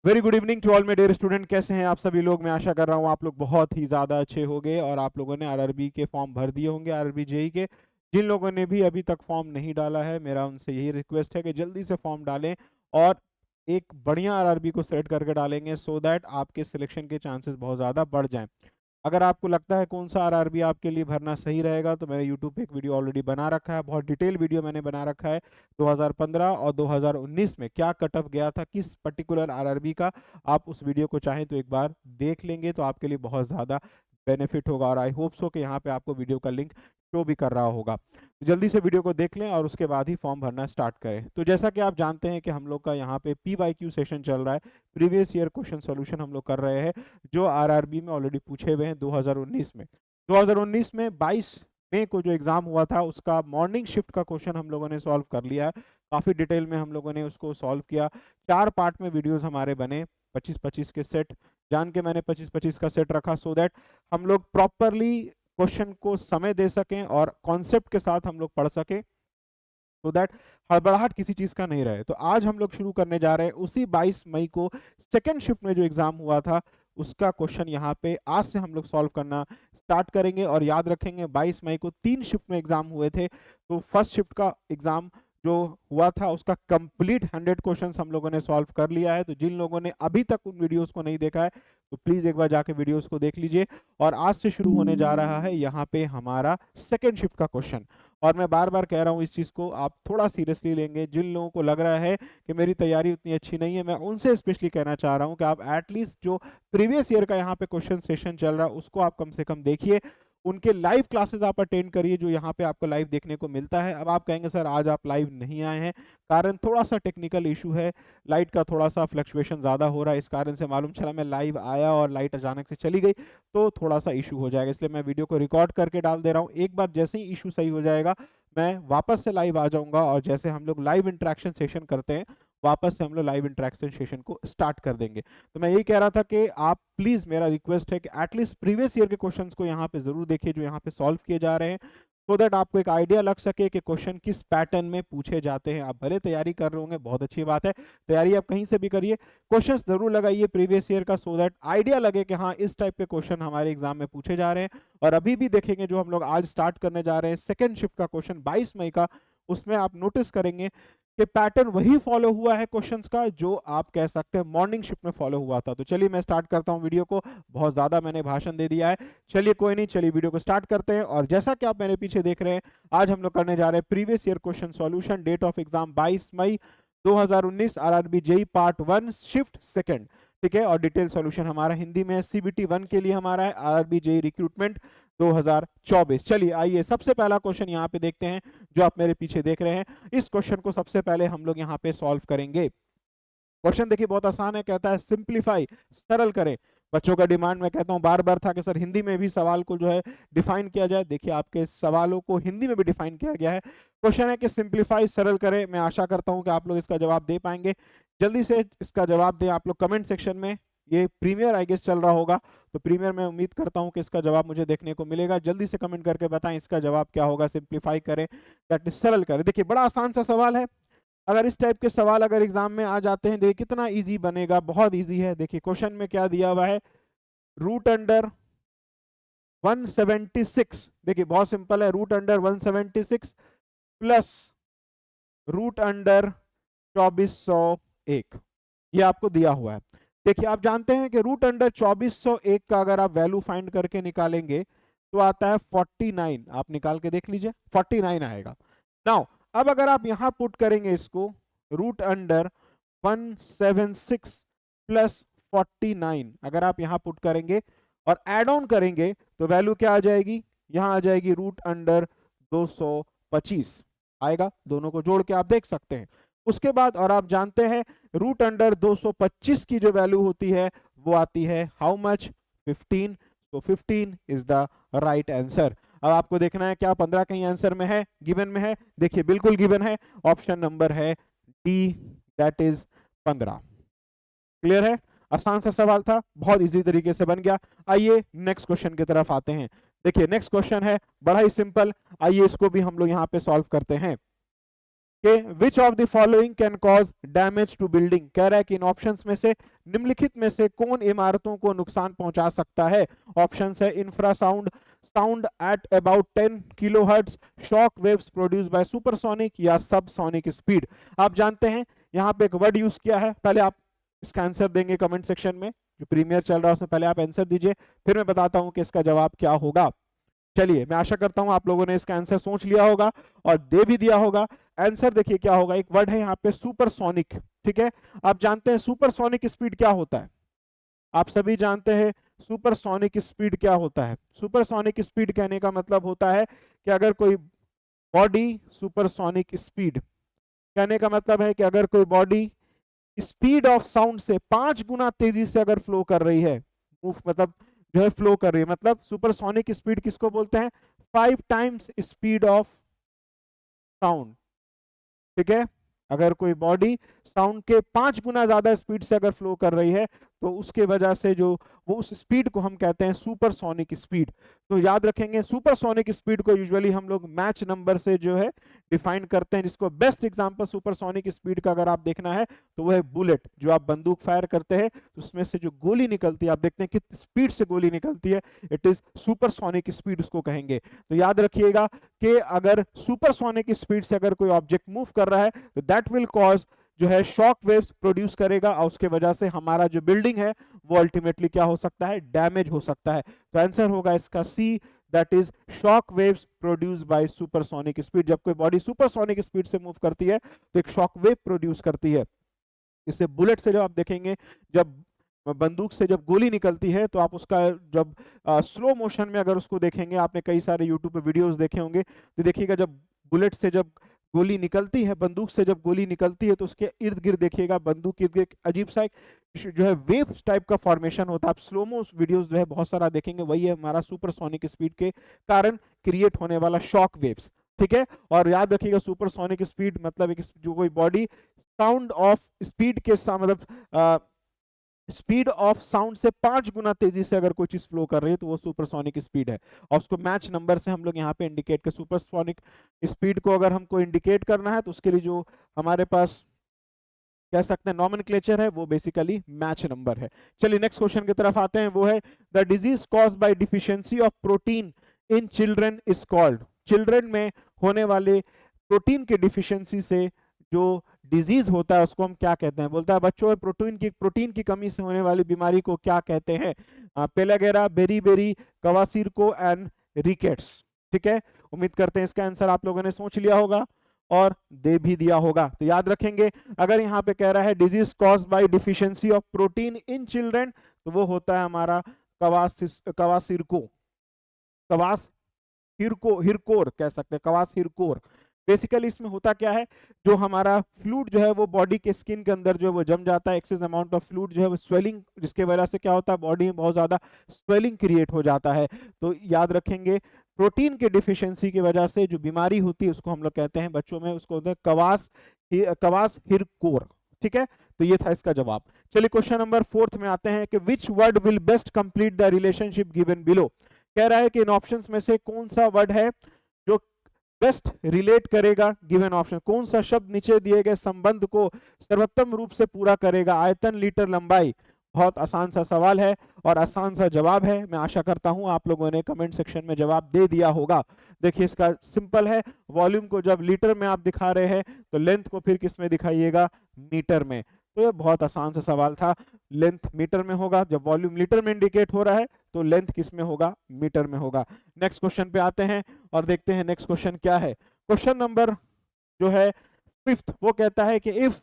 Very good evening to all my dear student. कैसे हैं आप सभी लोग? मैं आशा कर रहा हूँ आप लोग बहुत ही ज़्यादा अच्छे होंगे और आप लोगों ने आरआरबी के फॉर्म भर दिए होंगे, आरआरबी जेई के। जिन लोगों ने भी अभी तक फॉर्म नहीं डाला है, मेरा उनसे यही रिक्वेस्ट है कि जल्दी से फॉर्म डालें और एक बढ़िया आरआरबी को सेलेक्ट करके डालेंगे सो दैट आपके सिलेक्शन के चांसेस बहुत ज़्यादा बढ़ जाएं। अगर आपको लगता है कौन सा आरआरबी आपके लिए भरना सही रहेगा तो मैंने यूट्यूब पे एक वीडियो ऑलरेडी बना रखा है, बहुत डिटेल वीडियो मैंने बना रखा है 2015 और 2019 में क्या कट ऑफ गया था किस पर्टिकुलर आरआरबी का। आप उस वीडियो को चाहें तो एक बार देख लेंगे तो आपके लिए बहुत ज़्यादा बेनिफिट होगा और आई होप सो कि यहाँ पे आपको वीडियो का लिंक शो भी कर रहा होगा। तो जल्दी से वीडियो को देख लें और उसके बाद ही फॉर्म भरना स्टार्ट करें। तो जैसा कि आप जानते हैं कि हम लोग का यहाँ पे PYQ सेशन चल रहा है, प्रीवियस ईयर क्वेश्चन सॉल्यूशन हम लोग कर रहे हैं जो आरआरबी में ऑलरेडी पूछे हुए हैं 2019 में। 2019 में 22 मई को जो एग्जाम हुआ था उसका मॉर्निंग शिफ्ट का क्वेश्चन हम लोगों ने सॉल्व कर लिया है। काफ़ी डिटेल में हम लोगों ने उसको सॉल्व किया। 4 पार्ट में वीडियोस हमारे बने, 25-25 के सेट। जान के मैंने 25-25 का सेट रखा सो दैट हम लोग प्रॉपरली क्वेश्चन को समय दे सकें और कॉन्सेप्ट के साथ हम लोग पढ़ सकें सो दैट हड़बड़ाहट किसी चीज का नहीं रहे। तो आज हम लोग शुरू करने जा रहे हैं उसी 22 मई को सेकेंड शिफ्ट में जो एग्जाम हुआ था उसका क्वेश्चन यहाँ पे आज से हम लोग सॉल्व करना स्टार्ट करेंगे। और याद रखेंगे 22 मई को 3 शिफ्ट में एग्जाम हुए थे, तो फर्स्ट शिफ्ट का एग्जाम जो हुआ था उसका कंप्लीट 100 क्वेश्चंस हम लोगों ने सॉल्व कर लिया है। तो जिन लोगों ने अभी तक उन वीडियोस को नहीं देखा है तो प्लीज एक बार जाके वीडियोस को देख लीजिए। और आज से शुरू होने जा रहा है यहाँ पे हमारा सेकेंड शिफ्ट का क्वेश्चन। और मैं बार बार कह रहा हूँ इस चीज़ को आप थोड़ा सीरियसली लेंगे। जिन लोगों को लग रहा है कि मेरी तैयारी उतनी अच्छी नहीं है, मैं उनसे स्पेशली कहना चाह रहा हूँ कि आप एटलीस्ट जो प्रीवियस ईयर का यहाँ पे क्वेश्चन सेशन चल रहा है उसको आप कम से कम देखिए। उनके लाइव क्लासेस आप अटेंड करिए जो यहाँ पे आपको लाइव देखने को मिलता है। अब आप कहेंगे सर आज आप लाइव नहीं आए हैं, कारण थोड़ा सा टेक्निकल इशू है, लाइट का थोड़ा सा फ्लक्चुएशन ज़्यादा हो रहा है, इस कारण से मालूम चला मैं लाइव आया और लाइट अचानक से चली गई तो थोड़ा सा इशू हो जाएगा, इसलिए मैं वीडियो को रिकॉर्ड करके डाल दे रहा हूँ। एक बार जैसे ही इशू सही हो जाएगा मैं वापस से लाइव आ जाऊंगा और जैसे हम लोग लाइव इंटरेक्शन सेशन करते हैं वापस से हम लोग लाइव इंटरेक्शन सेशन को स्टार्ट कर देंगे। तो मैं यही कह रहा था कि आप प्लीज, मेरा रिक्वेस्ट है कि एटलीस्ट प्रीवियस ईयर के क्वेश्चंस को यहाँ पे जरूर देखिए जो यहाँ पे सॉल्व किए जा रहे हैं सो दैट आपको एक आइडिया लग सके कि क्वेश्चन किस पैटर्न में पूछे जाते हैं। आप भले तैयारी कर रहे होंगे, बहुत अच्छी बात है, तैयारी आप कहीं से भी करिए, क्वेश्चंस जरूर लगाइए प्रीवियस ईयर का सो दैट आइडिया लगे कि हाँ इस टाइप के क्वेश्चन हमारे एग्जाम में पूछे जा रहे हैं। और अभी भी देखेंगे जो हम लोग आज स्टार्ट करने जा रहे हैं सेकेंड शिफ्ट का क्वेश्चन 22 मई का, उसमें आप नोटिस करेंगे कि पैटर्न वही फॉलो हुआ है क्वेश्चंस का जो आप कह सकते हैं मॉर्निंग शिफ्ट में फॉलो हुआ था। तो चलिए मैं स्टार्ट करता हूं वीडियो को, बहुत ज्यादा मैंने भाषण दे दिया है, चलिए कोई नहीं, चलिए वीडियो को स्टार्ट करते हैं। और जैसा कि आप मेरे पीछे देख रहे हैं आज हम लोग करने जा रहे हैं previous year question solution, date of exam 22 मई 2019, RRB JE part 1 shift second, ठीक है। और डिटेल सॉल्यूशन हमारा हिंदी में CBT 1 के लिए हमारा है, आरआरबी जेई रिक्रूटमेंट 2024। चलिए आइए सबसे पहला क्वेश्चन यहाँ पे देखते हैं जो आप मेरे पीछे देख रहे हैं। इस क्वेश्चन को सबसे पहले हम लोग यहाँ पे सॉल्व करेंगे। क्वेश्चन देखिए बहुत आसान है, कहता है सिंप्लीफाई, सरल करें। बच्चों का डिमांड मैं कहता हूँ बार बार था कि सर हिंदी में भी सवाल को जो है डिफाइन किया जाए। देखिए आपके सवालों को हिंदी में भी डिफाइन किया गया है। क्वेश्चन है कि सिंप्लीफाई, सरल करें। मैं आशा करता हूँ कि आप लोग इसका जवाब दे पाएंगे। जल्दी से इसका जवाब दें आप लोग कमेंट सेक्शन में। ये प्रीमियर आई गेस चल रहा होगा तो प्रीमियर में उम्मीद करता हूँ कि इसका जवाब मुझे देखने को मिलेगा। जल्दी से कमेंट करके बताएं इसका जवाब क्या होगा। सिंप्लीफाई करें दैट इज सरल करें। देखिए बड़ा आसान सा सवाल है। अगर इस टाइप के सवाल अगर एग्जाम में आ जाते हैं देखिए कितना इजी बनेगा, बहुत इजी है। देखिए क्वेश्चन में क्या दिया हुआ है, रूट अंडर 176, देखिए बहुत सिंपल है, root under 176 plus root under 2401 ये आपको दिया हुआ है। देखिए आप जानते हैं कि रूट अंडर 2401 का अगर आप वैल्यू फाइंड करके निकालेंगे तो आता है 49। आप निकाल के देख लीजिए 49 आएगा। नाउ अब अगर आप यहां पुट करेंगे इसको, रूट अंडर 176 प्लस 49 अगर आप यहां पुट करेंगे और एड ऑन करेंगे तो वैल्यू क्या आ जाएगी, यहां आ जाएगी रूट अंडर 225 आएगा। दोनों को जोड़ के आप देख सकते हैं। उसके बाद और आप जानते हैं रूट अंडर 225 की जो वैल्यू होती है वो आती है हाउ मच, 15। तो 15 इज द राइट आंसर। अब आपको देखना है क्या 15 कहीं आंसर में है, गिवन में है? देखिए बिल्कुल गिवन है, ऑप्शन नंबर है डी, दैट इज 15। क्लियर है? आसान सा सवाल था, बहुत इजी तरीके से बन गया। आइए नेक्स्ट क्वेश्चन की तरफ आते हैं। देखिए नेक्स्ट क्वेश्चन है बड़ा ही सिंपल, आइए इसको भी हम लोग यहाँ पे सॉल्व करते हैं। कि which of the following can cause damage to building. कह रहा है कि इन ऑप्शंस में से निम्नलिखित में से कौन इमारतों को नुकसान पहुंचा सकता है। ऑप्शंस है infrasound, sound at about 10 kilohertz, shock waves produced by supersonic या सबसोनिक स्पीड। आप जानते हैं यहाँ पे एक वर्ड यूज किया है, पहले आप इसका आंसर देंगे कमेंट सेक्शन में, जो प्रीमियर चल रहा है उसमें पहले आप आंसर दीजिए, फिर मैं बताता हूं कि इसका जवाब क्या होगा। चलिए, मैं आशा करता हूं आप लोगों ने इसका आंसर सोच लिया होगा और दे भी दिया होगा। आंसर देखिए क्या होगा, एक वर्ड है यहाँ पे सुपरसोनिक। ठीक है, आप जानते हैं सुपरसोनिक स्पीड क्या होता है, आप सभी जानते हैं सुपरसोनिक स्पीड क्या होता है। सुपरसोनिक स्पीड कहने का मतलब होता है कि अगर कोई बॉडी, सुपरसोनिक स्पीड कहने का मतलब है कि अगर कोई बॉडी स्पीड ऑफ साउंड से 5 गुना तेजी से अगर फ्लो कर रही है, मूव मतलब जो है फ्लो कर रही है, मतलब सुपरसोनिक स्पीड किसको बोलते हैं, 5 टाइम्स स्पीड ऑफ साउंड। ठीक है, अगर कोई बॉडी साउंड के 5 गुना ज्यादा स्पीड से अगर फ्लो कर रही है तो उसके वजह से जो वो उस स्पीड को हम कहते हैं सुपरसोनिक स्पीड। तो याद रखेंगे सुपरसोनिक स्पीड को यूजुअली हम लोग मैच नंबर से जो है डिफाइन करते हैं, जिसको बेस्ट एग्जांपल सुपरसोनिक स्पीड का अगर आप देखना है तो वो है बुलेट। जो आप बंदूक फायर करते हैं तो उसमें से जो गोली निकलती है, आप देखते हैं कितनी स्पीड से गोली निकलती है, इट इज सुपरसोनिक स्पीड उसको कहेंगे। तो याद रखिएगा कि अगर सुपरसोनिक स्पीड से अगर कोई ऑब्जेक्ट मूव कर रहा है तो दैट विल कॉज जो है शॉक वेव्स प्रोड्यूस करेगा और उसके वजह से हमारा जो बिल्डिंग है वो अल्टीमेटली क्या हो सकता है, डैमेज हो सकता है। तो आंसर होगा इसका C, that is shock waves produced by supersonic speed. जब कोई बॉडी सुपरसोनिक स्पीड से मूव करती है तो एक शॉक वेव प्रोड्यूस करती है। इससे बुलेट से जब आप देखेंगे, जब बंदूक से जब गोली निकलती है तो आप उसका जब स्लो मोशन में अगर उसको देखेंगे, आपने कई सारे यूट्यूब पे वीडियोस देखे होंगे, तो देखिएगा जब बुलेट से जब गोली निकलती है, बंदूक से जब गोली निकलती है तो उसके इर्द गिर्द देखिएगा, बंदूक के इर्द गिर्द अजीब सा एक जो है वेव्स टाइप का फॉर्मेशन होता है। आप स्लोमो वीडियोस जो है बहुत सारा देखेंगे, वही है हमारा सुपरसोनिक स्पीड के कारण क्रिएट होने वाला शॉक वेव्स। ठीक है, और याद रखिएगा सुपरसोनिक स्पीड मतलब एक जो कोई बॉडी साउंड ऑफ स्पीड के मतलब स्पीड ऑफ साउंड से 5 गुना तेजी से अगर कोई चीज फ्लो कर रही है तो वो सुपरसोनिक स्पीड है। और उसको मैच नंबर से हम लोग यहाँ पे इंडिकेट कर, सुपरसोनिक स्पीड को अगर हमको इंडिकेट करना है तो उसके लिए जो हमारे पास कह सकते हैं नॉमेनक्लेचर है वो बेसिकली मैच नंबर है। चलिए नेक्स्ट क्वेश्चन की तरफ आते हैं, वो है the disease caused by deficiency of protein in children is called. Children में होने वाले प्रोटीन के डिफिशियंसी से जो डिजीज होता है उसको हम क्या कहते हैं। बोलता है बच्चों में प्रोटीन की कमी से होने वाली बीमारी को क्या कहते हैं। Pellagra, beri, kwashiorkor and rickets. ठीक है, उम्मीद करते हैं इसका आंसर आप लोगों ने सोच लिया होगा और दे भी दिया होगा। तो याद रखेंगे अगर यहाँ पे कह रहा है disease caused by deficiency of protein in children तो वो होता है हमारा हिरकोर कह सकते हैं, कवास हिरकोर। बेसिकली इसमें होता क्या है, जो हमारा फ्लूइड जो है वो बॉडी के स्किन के अंदर जो है वो जम जाता है, एक्सेस अमाउंट ऑफ फ्लूइड जो है वो स्वेलिंग, जिसके वजह से क्या होता है बॉडी में बहुत ज्यादा स्वेलिंग क्रिएट हो जाता है। तो याद रखेंगे प्रोटीन के डिफिशियंसी की वजह से जो बीमारी होती है उसको हम लोग कहते हैं बच्चों में, उसको होता है कवास हिरकोर। ठीक है, तो ये था इसका जवाब। चलिए क्वेश्चन नंबर 4 में आते हैं कि which word will best complete the relationship given below. कह रहा है कि इन ऑप्शंस में से कौन सा वर्ड है जो बेस्ट रिलेट करेगा गिवन ऑप्शन, कौन सा शब्द नीचे दिए गए संबंध को सर्वोत्तम रूप से पूरा करेगा। आयतन, लीटर, लंबाई। बहुत आसान सा सवाल है और आसान सा जवाब है। मैं आशा करता हूं आप लोगों ने कमेंट सेक्शन में जवाब दे दिया होगा। देखिए इसका सिंपल है, वॉल्यूम को जब लीटर में आप दिखा रहे हैं तो लेंथ को फिर किस में दिखाइएगा, मीटर में। तो ये बहुत आसान सा सवाल था, लेंथ मीटर में होगा, जब वॉल्यूम लीटर में इंडिकेट हो रहा है तो लेंथ किस में होगा, मीटर में होगा। नेक्स्ट क्वेश्चन पे आते हैं और देखते हैं नेक्स्ट क्वेश्चन क्या है। क्वेश्चन नंबर जो है 5th वो कहता है कि if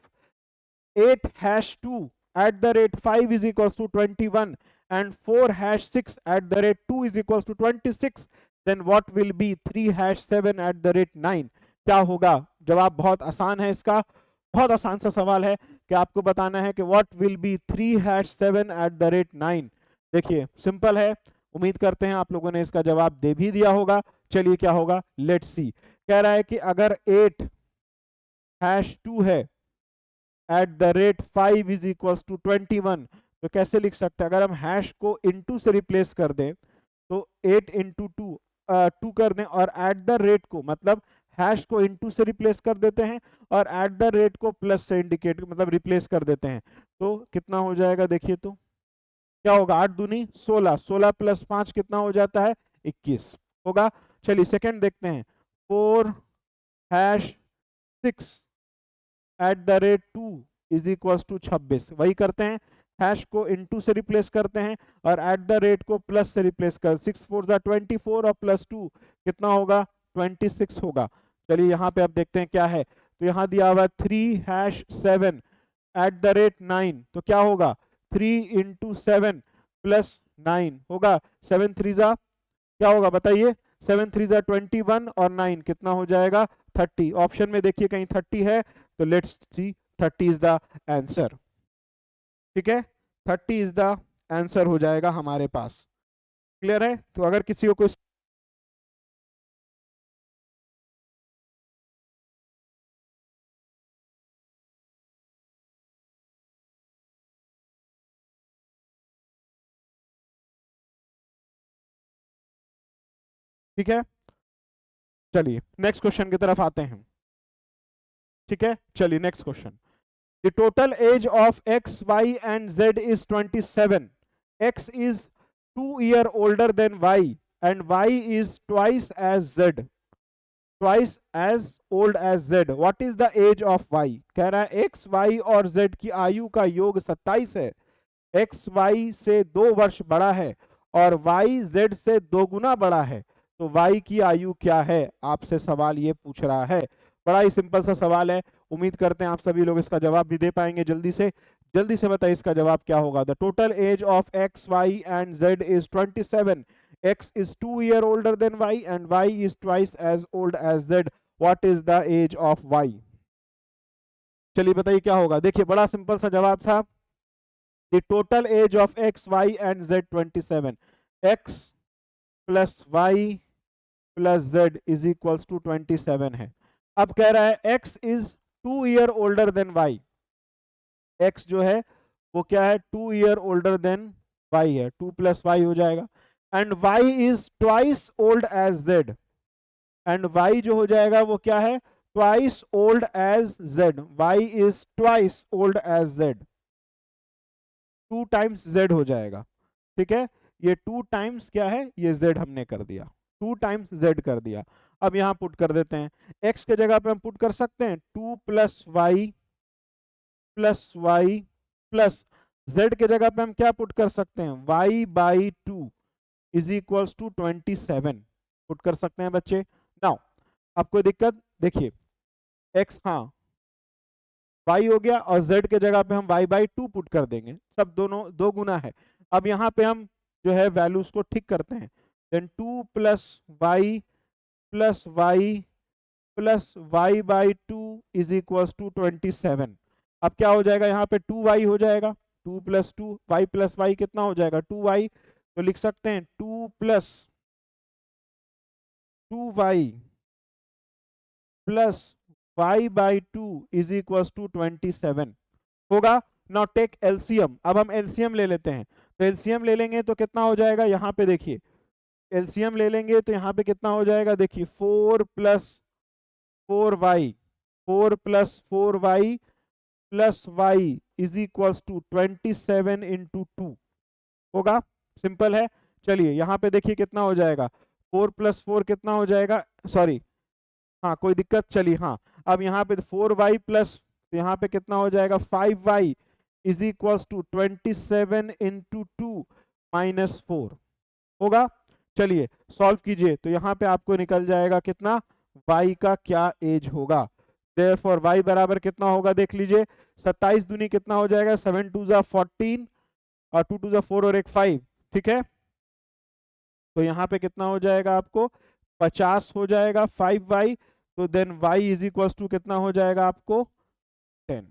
8#2 at the rate 5 is equals to 21 and 4#6 at the rate 2 is equals to 26, then what will be 3#7 at the rate 9। क्या होगा, जवाब बहुत आसान है इसका, बहुत आसान सा सवाल है कि आपको बताना है कि what will be 3#7 eight the rate 9। देखिए सिंपल है, उम्मीद करते हैं आप लोगों ने इसका जवाब दे भी दिया होगा। चलिए क्या होगा, लेट्स सी। कह रहा है कि अगर 8#2 है at the rate 5 is equals to 21, तो कैसे लिख सकते हैं, अगर हम हैश को इनटू से रिप्लेस कर दें तो 8 × 2 2 कर दें और एट द रेट को मतलब हैश को इनटू से रिप्लेस कर देते हैं और एट द रेट को प्लस से इंडिकेट मतलब रिप्लेस कर देते हैं, तो कितना हो जाएगा देखिए, तो क्या होगा 8 दूनी 16, 16 प्लस 5 कितना हो जाता है 21 होगा। चलिए सेकंड देखते हैं, 4 hash 6 at the rate 2 is equal to 26, वही करते हैं, हैश को इनटू से रिप्लेस करते हैं और एट द रेट को प्लस से रिप्लेस कर, 6 4 जा 24 और प्लस 2 कितना होगा 26 होगा। चलिए यहाँ पे आप देखते हैं क्या है, तो यहाँ दिया हुआ 3 हैश 7 एट द रेट 9, तो क्या होगा 3 इंटू 7 प्लस 9 होगा, 7 3 जा क्या होगा बताइए, 7 3 जा 21 और 9 कितना हो जाएगा 30। ऑप्शन में देखिए कहीं 30 है, तो let's see 30 is the answer. ठीक है, 30 इज द आंसर हो जाएगा हमारे पास। क्लियर है, तो अगर किसी को कोई ठीक है, चलिए नेक्स्ट क्वेश्चन की तरफ आते हैं। ठीक है, चलिए next question, the total age of x y and z is 27, x is 2 year older than y and y is twice as z, twice as old as z, what is the age of y। कह रहा है x y और z की आयु का योग 27 है, x y से 2 वर्ष बड़ा है और y z से 2 गुना बड़ा है, तो y की आयु क्या है, आपसे सवाल ये पूछ रहा है। बड़ा ही सिंपल सा सवाल है, उम्मीद करते हैं आप सभी लोग इसका जवाब भी दे पाएंगे। जल्दी से बताइए इसका जवाब क्या होगा। The total age of X Y and Z is 27, x is 2 year older than y and y is twice as old as z, what is the age of y। चलिए बताइए क्या होगा, देखिए बड़ा सिंपल सा जवाब था, the total age of x y and z 27, x plus y plus z is equals to 27 है। अब कह रहा है x is 2 year older than y, x जो है वो क्या है 2 year older than y है, 2 प्लस y हो जाएगा, and y is twice old age z, and y जो हो जाएगा वो क्या है twice old age z, y is twice old age z, 2 times z हो जाएगा। ठीक है, ये 2 टाइम्स क्या है, ये z हमने कर दिया, 2 टाइम्स z कर दिया। अब यहां पुट कर देते हैं, x के जगह पे हम पुट कर सकते हैं 2 प्लस वाई प्लस z के जगह पे हम क्या पुट कर सकते हैं y by 2 is equals to 27 put कर सकते हैं बच्चे। नाउ अब कोई दिक्कत, देखिए x हाँ y हो गया और z के जगह पे हम y बाई 2 पुट कर देंगे, सब दोनों 2 गुना है। अब यहाँ पे हम जो है वैल्यूज को ठीक करते हैं, then 2 plus Y plus Y by 2 is equals to 27। अब क्या हो जाएगा यहाँ पे 2y हो जाएगा, 2 प्लस 2 y प्लस वाई कितना हो जाएगा 2y, तो लिख सकते हैं 2 plus 2y plus y by 2 is equals to 27 होगा। नाउ टेक एलसीएम, अब हम एलसीएम ले लेते हैं, तो एलसीएम ले लेंगे तो कितना हो जाएगा, यहाँ पे देखिए एलसीएम ले लेंगे तो यहाँ पे कितना हो जाएगा, देखिए 4 plus 4y 4 plus 4y plus y is equals to 27 into 2 होगा, सिंपल है। चलिए यहाँ पे देखिए कितना हो जाएगा 4 प्लस 4 कितना हो जाएगा, सॉरी हाँ कोई दिक्कत, चलिए हाँ अब यहाँ पे 4y प्लस यहाँ पे कितना हो जाएगा 5y is equals to 27 into 2 minus 4 होगा। चलिए सॉल्व कीजिए, तो यहाँ पे आपको निकल जाएगा कितना y का क्या एज होगा, देयरफॉर y बराबर कितना होगा देख लीजिए, 27 दूनी कितना हो जाएगा 7 2 जा 14 और 2 2 जा 4 और एक 5, ठीक है, तो यहाँ पे कितना हो जाएगा आपको 50 हो जाएगा 5y, तो then y is equal to कितना हो जाएगा आपको 10,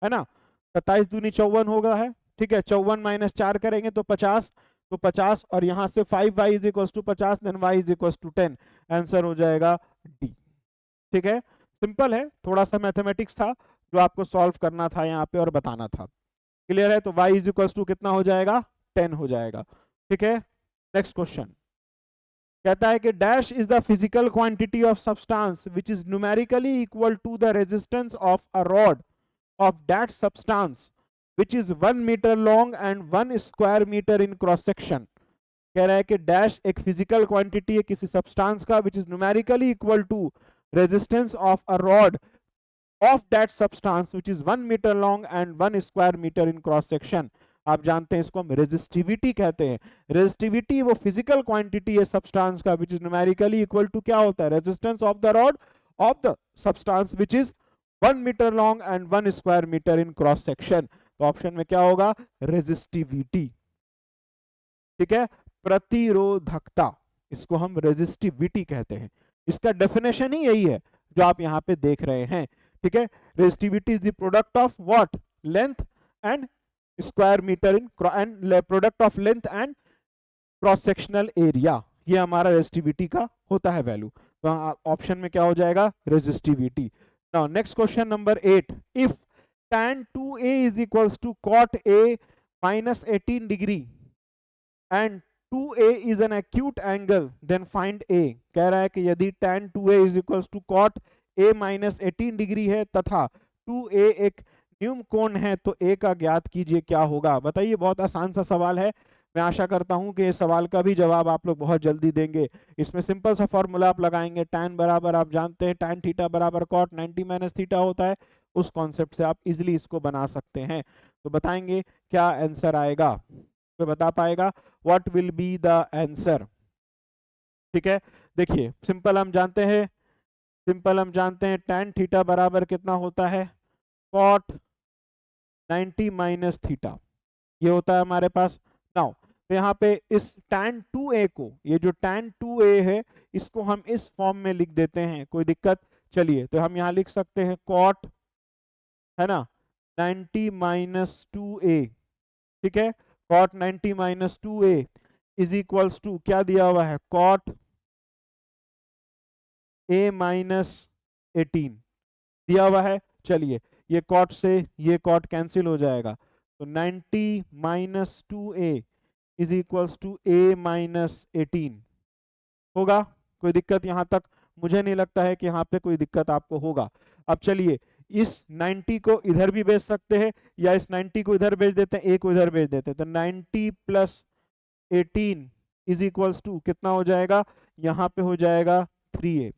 है ना, 27 दूनी 54 होगा है, ठीक है, 54 माइनस 4 करेंगे तो 50, तो 50 और यहाँ से 5y is equal to 50 then y is equal to 10, answer हो जाएगा डी। ठीक है, सिंपल है, थोड़ा सा मैथमेटिक्स था जो आपको सॉल्व करना था यहाँ पे और बताना था। क्लियर है, तो y इज इक्वल टू कितना हो जाएगा 10 हो जाएगा। ठीक है, नेक्स्ट क्वेश्चन, कहता है कि dash is the physical quantity of substance which is numerically equal to the resistance of a rod of that substance which is 1 metre long and 1 square metre in cross section. कह रहा है कि dash एक physical quantity है किसी substance का which is numerically equal to resistance of a rod of that substance which is 1 meter long and 1 square meter in cross section। आप जानते हैं इसको हम रेजिस्टिविटी कहते हैं। रेजिस्टिविटी वो फिजिकल क्वांटिटी है सब्सटेंस का which is numerically equal to क्या होता है, resistance of the rod of the substance which is 1 metre long and 1 square metre in cross section. तो ऑप्शन में क्या होगा, रेजिस्टिविटी। ठीक है, प्रतिरोधकता, इसको हम रेजिस्टिविटी कहते हैं। इसका डेफिनेशन ही यही है जो आप यहाँ पे देख रहे हैं। ठीक है, resistivity is the product of what, length and square metre in and product of length and cross sectional area, ये हमारा रेजिस्टिविटी का होता है वैल्यू। तो ऑप्शन में क्या हो जाएगा, resistivity. Now next question number 8, if tan 2a is equals to cot a minus 18 degree and 2a is an acute angle then find a। कह रहा है कि यदि tan 2a is equals to cot a minus 18 degree है तथा 2a एक न्यूम कोण है तो a का ज्ञात कीजिए क्या होगा। बताइए, बहुत आसान सा सवाल है। मैं आशा करता हूं कि इस सवाल का भी जवाब आप लोग बहुत जल्दी देंगे। इसमें सिंपल सा फॉर्मूला आप लगाएंगे, tan बराबर आप जानते हैं tan थीटा बराबर cot 90 माइनस थीटा होता है, उस कॉन्सेप्ट से आप इजिली इसको बना सकते हैं। तो बताएंगे क्या आंसर आएगा, तो बता पाएगा what will be the answer. ठीक है, देखिए सिंपल हम जानते हैं tan थीटा बराबर कितना होता है, cot 90 माइनस थीटा, ये होता है हमारे पास। नाउ तो यहाँ पे इस tan 2a को, ये जो tan 2a है इसको हम इस फॉर्म में लिख देते हैं, कोई दिक्कत। चलिए तो हम यहाँ लिख सकते हैं cot, है ना, 90 माइनस 2a। ठीक है, cot 90 minus 2a is equals to क्या दिया हुआ है, cot a माइनस 18 दिया हुआ है। चलिए ये cot से ये cot कैंसिल हो जाएगा, तो 90 minus 2a is equals to a minus 18 होगा। कोई दिक्कत यहाँ तक? मुझे नहीं लगता है कि यहाँ पे कोई दिक्कत आपको होगा। अब चलिए इस 90 को इधर भी भेज सकते हैं या इस 90 को इधर भेज देते हैं, a को इधर भेज देते हैं, तो 90 प्लस 18 इज इक्वल्स टू कितना हो जाएगा, यहाँ पे हो जाएगा 3a।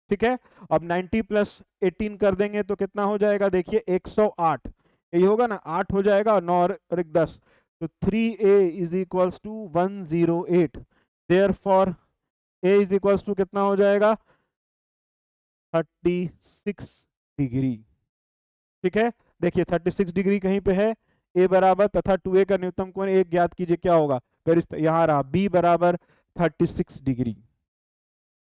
ठीक है, अब 90 प्लस 18 कर देंगे तो कितना हो जाएगा, देखिए 108, यही होगा ना, 8 हो जाएगा और 9 और 1 10, तो 3a is equals to 108। Therefore a is equals to कितना हो जाएगा, 36 डिग्री। ठीक है, देखिए 36 डिग्री कहीं पे है, a बराबर तथा 2a का न्यूनतम कोण एक ज्ञात कीजिए क्या होगा, फिर यहाँ रहा b बराबर 36 डिग्री।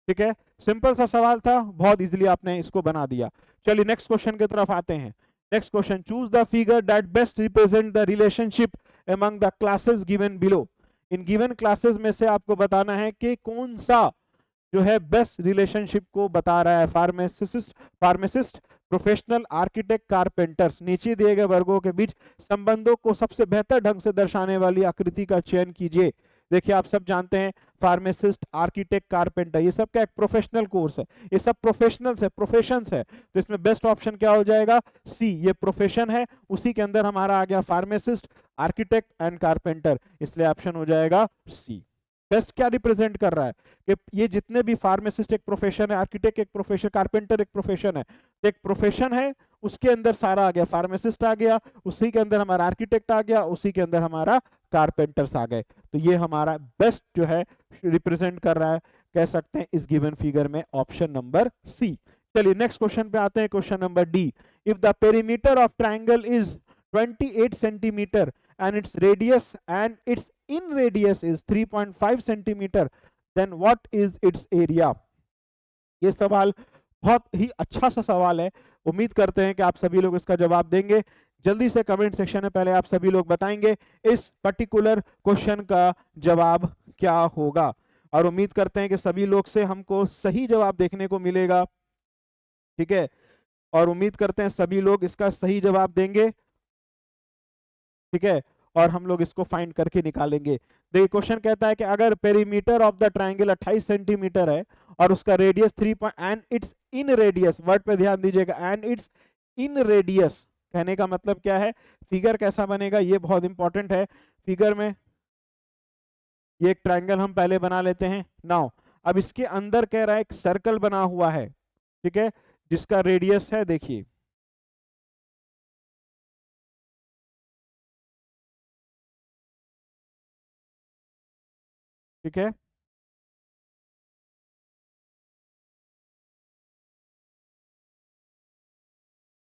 ठीक है, सिंपल सा सवाल था, बहुत इजीली आपने इसको बना दिया। चलिए नेक्स्ट क्वेश्चन की तरफ आते हैं। Next question, choose the figure that best represent the relationship among the classes given below. In given classes में से आपको बताना है कि कौन सा जो है बेस्ट रिलेशनशिप को बता रहा है। फार्मासिस्ट, प्रोफेशनल, आर्किटेक्ट, कारपेंटर्स, नीचे दिए गए वर्गों के बीच संबंधों को सबसे बेहतर ढंग से दर्शाने वाली आकृति का चयन कीजिए। देखिए आप सब जानते हैं फार्मासिस्ट, आर्किटेक्ट, कारपेंटर, ये सब का एक प्रोफेशनल कोर्स है, ये सब प्रोफेशनल्स है, प्रोफेशंस है। तो इसमें बेस्ट ऑप्शन क्या हो जाएगा, सी, ये प्रोफेशन है, उसी के अंदर हमारा आ गया फार्मासिस्ट, आर्किटेक्ट एंड कारपेंटर, इसलिए ऑप्शन हो जाएगा सी। बेस्ट क्या रिप्रेजेंट कर रहा है कि ये जितने भी फार्मासिस्ट एक प्रोफेशन है, आर्किटेक्ट एक प्रोफेशन, कारपेंटर एक प्रोफेशन है, एक प्रोफेशन है उसके अंदर सारा आ गया, फार्मासिस्ट आ गया, उसी के अंदर हमारा आर्किटेक्ट आ गया, उसी के अंदर हमारा कारपेंटर्स आ गए। तो ये हमारा बेस्ट जो है रिप्रेजेंट कर रहा है, कह सकते हैं इस गिवन फिगर में, ऑप्शन नंबर सी। चलिए नेक्स्ट क्वेश्चन पे आते हैं, question number D. If the perimeter of triangle is 28 centimetre and its radius and its in radius is 3.5 centimeter, then what is its area। ये सवाल बहुत ही अच्छा सा सवाल है, उम्मीद करते हैं कि आप सभी लोग इसका जवाब देंगे। जल्दी से कमेंट सेक्शन में पहले आप सभी लोग बताएंगे इस पर्टिकुलर क्वेश्चन का जवाब क्या होगा, और उम्मीद करते हैं कि सभी लोग से हमको सही जवाब देखने को मिलेगा। ठीक है, और उम्मीद करते हैं सभी लोग इसका सही जवाब देंगे। ठीक है, और हम लोग इसको फाइंड करके निकालेंगे। देखिए क्वेश्चन कहता है कि अगर perimeter of the triangle 28 centimetre है और उसका radius 3 and it's in radius, word पे ध्यान दीजिएगा, एंड इट्स इन रेडियस, कहने का मतलब क्या है, फिगर कैसा बनेगा ये बहुत इंपॉर्टेंट है। फिगर में ये एक ट्राइंगल हम पहले बना लेते हैं नाउ। अब इसके अंदर कह रहा है एक सर्कल बना हुआ है, ठीक है, जिसका रेडियस है, देखिए ठीक है,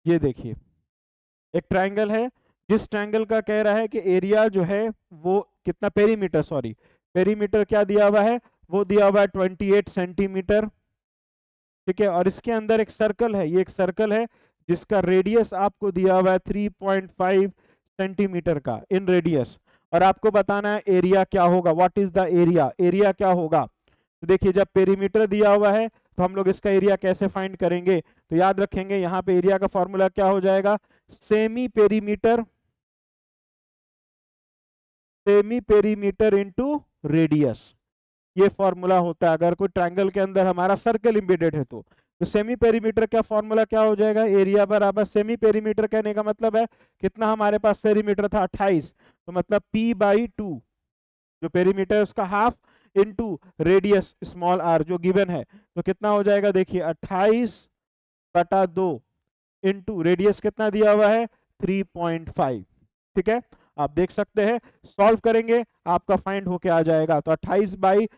ये देखिए एक ट्राइंगल है, जिस ट्राइंगल का कह रहा है कि एरिया जो है वो कितना, पेरीमीटर, सॉरी पेरीमीटर क्या दिया हुआ है, वो दिया हुआ है 28 सेंटीमीटर, ठीक है, और इसके अंदर एक सर्कल है, ये एक सर्कल है जिसका रेडियस आपको दिया हुआ है 3.5 सेंटीमीटर का इन रेडियस, और आपको बताना है एरिया क्या होगा, what is the area, area क्या होगा। तो देखिए जब पेरीमीटर दिया हुआ है तो हम लोग इसका एरिया कैसे फाइंड करेंगे, तो याद रखेंगे यहाँ पे एरिया का फॉर्मूला क्या हो जाएगा, semi perimeter, semi perimeter into radius, ये फॉर्मूला होता है अगर कोई ट्रायंगल के अंदर हमारा सर्कल एम्बेडेड है तो सेमी पेरीमीटर का फॉर्मूला क्या हो जाएगा, एरिया बराबर सेमी पेरीमीटर, कहने का मतलब है कितना हमारे पास पेरीमीटर था 28, तो मतलब p/2, जो पेरीमीटर है उसका half, into radius small r जो गिवन है, तो कितना हो जाएगा, देखिए 28/2 इनटू रेडियस कितना दिया हुआ है 3.5, ठीक है। आप देख सकते हैं सॉल्व करेंगे आपका फाइंड होके आ जाएगा, तो 28 बाई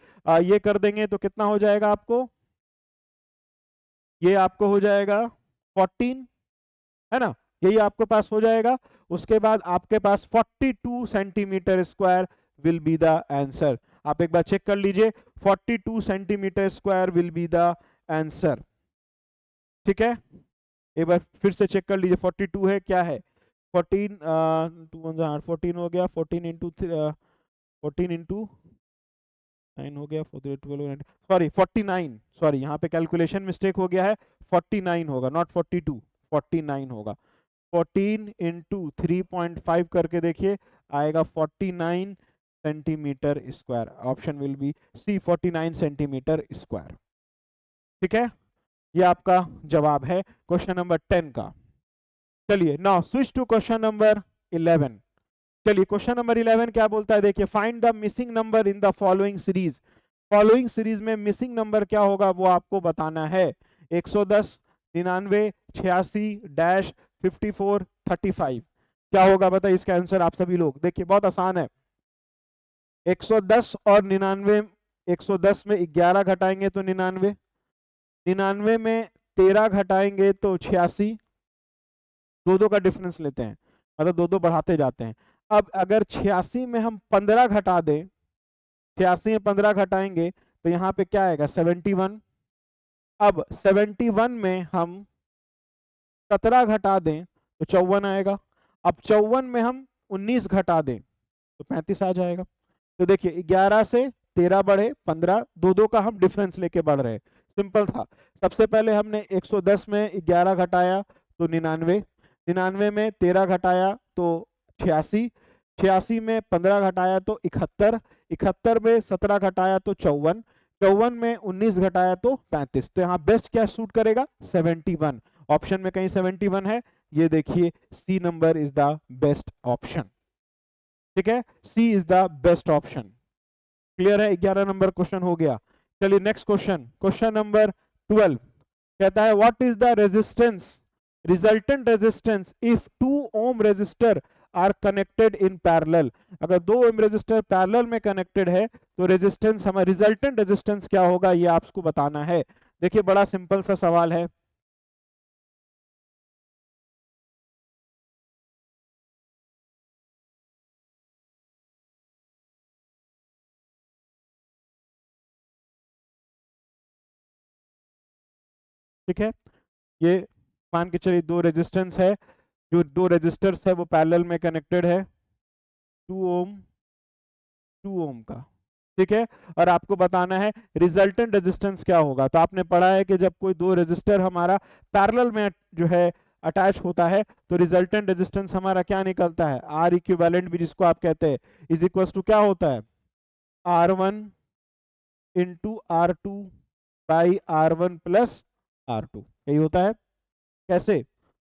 ये कर देंगे तो कितना हो जाएगा आपको, ये आपको हो जाएगा 14, है ना, यही आपके पास हो जाएगा। उसके बाद आपके पास 42 centimetre square will be the answer. आप एक बार चेक कर लीजिए, 42 centimetre square will be the answer, ठीक है। एक बार फिर से चेक कर लीजिए, 42 है, क्या है 14, 14 हो गया, 14 इंटू 14 इंटू 9 हो गया, 12, सॉरी 49, सॉरी यहाँ पे कैलकुलेशन मिस्टेक हो गया है, 49 होगा, नॉट 42, 49 होगा। 14 इंटू 3.5 करके देखिए आएगा 49 centimetre square, option will be C 49 centimetre square, ठीक है। ये आपका जवाब है क्वेश्चन नंबर 10 का। चलिए now switch to question number 11। चलिए क्वेश्चन नंबर 11 क्या बोलता है, देखिए find the missing number in the following series, following series में मिसिंग नंबर क्या होगा वो आपको बताना है, 110, 99, 86, डैश 54, 35, क्या होगा बताइए इसका आंसर आप सभी लोग, देखिए बहुत आसान है, 110 और 99, 110 में 11 घटाएंगे तो 99, 99 में 13 घटाएंगे तो 86, दो दो का डिफरेंस लेते हैं, मतलब दो दो बढ़ाते जाते हैं। अब अगर 86 में हम 15 घटा दें, 86 में 15 घटाएंगे तो यहाँ पे क्या आएगा 71, अब 71 में हम 17 घटा दें तो 54 आएगा, अब 54 में हम 19 घटा दें तो 35 आ जाएगा। तो देखिए 11 से 13 बढ़े 15, दो दो का हम डिफरेंस लेके बढ़ रहे हैं, सिंपल था। सबसे पहले हमने 110 में 11 घटाया तो 99, 99 में 13 घटाया तो 86, 86 में 15 घटाया तो 71, 71 में 17 घटाया तो 54, 54 में 19 घटाया तो 35, तो यहाँ बेस्ट क्या सूट करेगा 71, ऑप्शन में कहीं 71 है, ये देखिए C number is the best option, ठीक है, C is the best option. Clear है, 11 नंबर क्वेश्चन हो गया। चलिए नेक्स्ट क्वेश्चन, क्वेश्चन नंबर 12 कहता है what is the resistance, resultant resistance if 2 ohm resistor are connected in parallel, अगर 2 ohm resistor parallel में कनेक्टेड है तो रेजिस्टेंस हमारा रिजल्टेंट रेजिस्टेंस क्या होगा ये आपको बताना है। देखिए बड़ा सिंपल सा सवाल है, ठीक है, ये मान के चलिए दो रेजिस्टेंस है, जो दो रेजिस्टर्स है वो पैरेलल में कनेक्टेड है, 2 ओम 2 ओम का, ठीक है, और आपको बताना है रिजल्टेंट रेजिस्टेंस क्या होगा। तो आपने पढ़ा है कि जब कोई दो रेजिस्टर हमारा पैरेलल में जो है अटैच होता है तो रिजल्टेंट रेजिस्टेंस हमारा क्या निकलता है, आर इक्विवेलेंट भी जिसको आप कहते हैं, इज इक्वल टू क्या होता है, R1 into R2 by R1 plus R2, यही होता है। कैसे,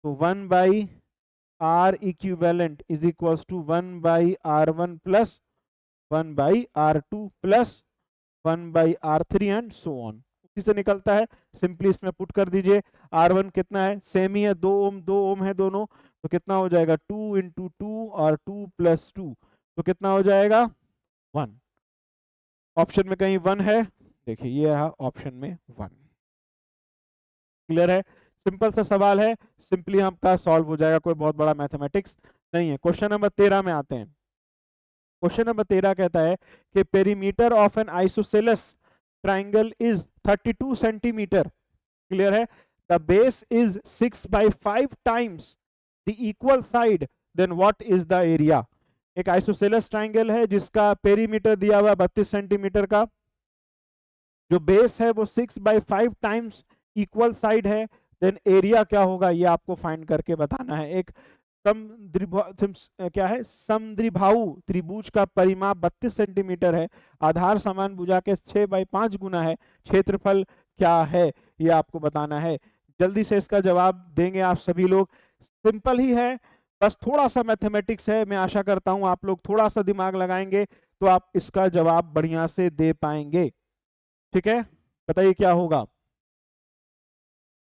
तो 1 by R equivalent is equal to 1 by R1 plus 1 by R2 plus 1 by R3 and so on, उसी से निकलता है। सिंपली इसमें पुट कर दीजिए, R1 कितना है, सेम ही है, 2 ओम है दोनों, तो कितना हो जाएगा 2 इंटू 2 और 2 प्लस 2, तो कितना हो जाएगा 1। ऑप्शन में कहीं 1 है, देखिए ये रहा ऑप्शन में 1। क्लियर है, सिंपल सा सवाल है, सिंपली आपका सॉल्व हो जाएगा, कोई बहुत बड़ा मैथमेटिक्स नहीं है। क्वेश्चन नंबर 13 में आते हैं। क्वेश्चन नंबर 13 कहता है कि perimeter of an isosceles triangle is 32 centimetre. Clear है, the base is 6 by 5 times the equal side, then what is the area. एक आइसोसेलेस ट्राइंगल है जिसका पेरीमीटर दिया हुआ 32 सेंटीमीटर का, जो बेस है वो 6 by 5 टाइम्स इक्वल साइड है, देन एरिया क्या होगा ये आपको फाइंड करके बताना है। एक क्या है, समद्विबाहु त्रिभुज का परिमाप 32 सेंटीमीटर है, आधार समान भुजा के 6 by 5 गुना है, क्षेत्रफल क्या है ये आपको बताना है। जल्दी से इसका जवाब देंगे आप सभी लोग, सिंपल ही है, बस थोड़ा सा मैथमेटिक्स है। मैं आशा करता हूं आप लोग थोड़ा सा दिमाग लगाएंगे तो आप इसका जवाब बढ़िया से दे पाएंगे। ठीक है, बताइए क्या होगा।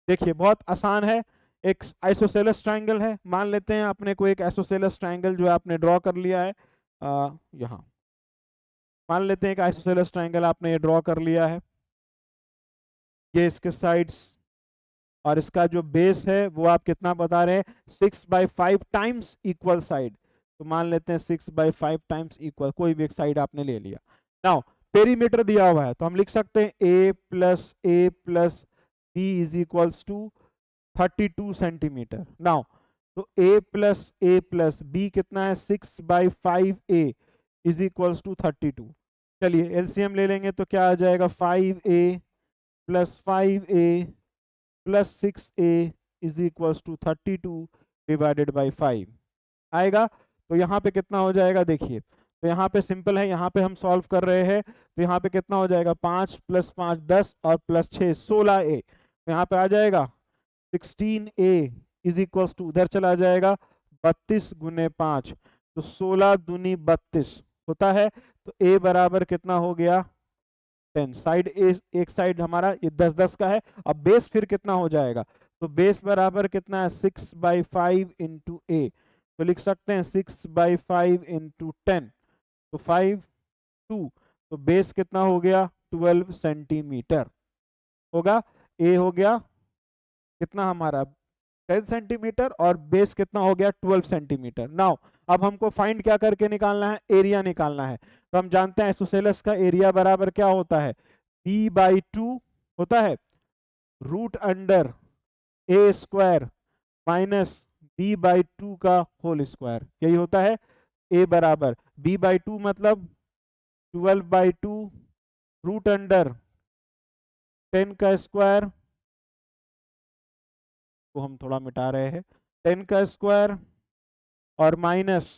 देखिए बहुत आसान है, एक आइसोसेलेस ट्रायंगल है, मान लेते हैं अपने को एक आइसोसेलेस ट्रायंगल जो है आपने ड्रॉ कर लिया है, यहाँ मान लेते हैं एक आइसोसेलेस ट्रायंगल आपने ये ड्रॉ कर लिया है, ये इसके साइड्स और इसका जो बेस है वो आप कितना बता रहे हैं, 6 by 5 टाइम्स इक्वल साइड, तो मान लेते हैं 6 by 5 टाइम्स इक्वल, कोई भी एक साइड आपने ले लिया। नाउ पेरीमीटर दिया हुआ है तो हम लिख सकते हैं a plus b is equals to 32 centimetre. Now तो a प्लस b कितना है, 6 by 5a is equals to 32। चलिए एलसीएम ले लेंगे तो क्या आ जाएगा, 5a plus 5a plus 6a is equals to 32 divided by 5 आएगा। तो यहाँ पे कितना हो जाएगा, देखिए तो यहाँ पे सिंपल है, यहाँ पे हम सॉल्व कर रहे हैं तो यहाँ पे कितना हो जाएगा, 5 प्लस 5 10 और प्लस 6 16a, तो यहाँ पे आ जाएगा 16a इज इक्वल्स टू, उधर चला जाएगा 32 गुने 5, तो 16 दूनी 32 होता है, तो a बराबर कितना हो गया 10। साइड ए, एक साइड हमारा ये 10 10 का है। अब बेस फिर कितना हो जाएगा, तो बेस बराबर कितना है 6 by 5 इंटू ए, तो लिख सकते हैं 6 by 5 इंटू 10, तो 5 2, तो बेस कितना हो गया 12 सेंटीमीटर होगा। ए हो गया कितना हमारा 10 सेंटीमीटर और बेस कितना हो गया 12 सेंटीमीटर। नाउ अब हमको फाइंड क्या करके निकालना है, एरिया निकालना है। तो हम जानते हैं आइसोसेलेस का एरिया बराबर क्या होता है, b by 2 होता है root under a square minus b by 2 का होल स्क्वायर, यही होता है। a बराबर b by 2 मतलब 12 by 2 रूट अंडर 10 का स्क्वायर, को हम थोड़ा मिटा रहे हैं, 10 का स्क्वायर और माइनस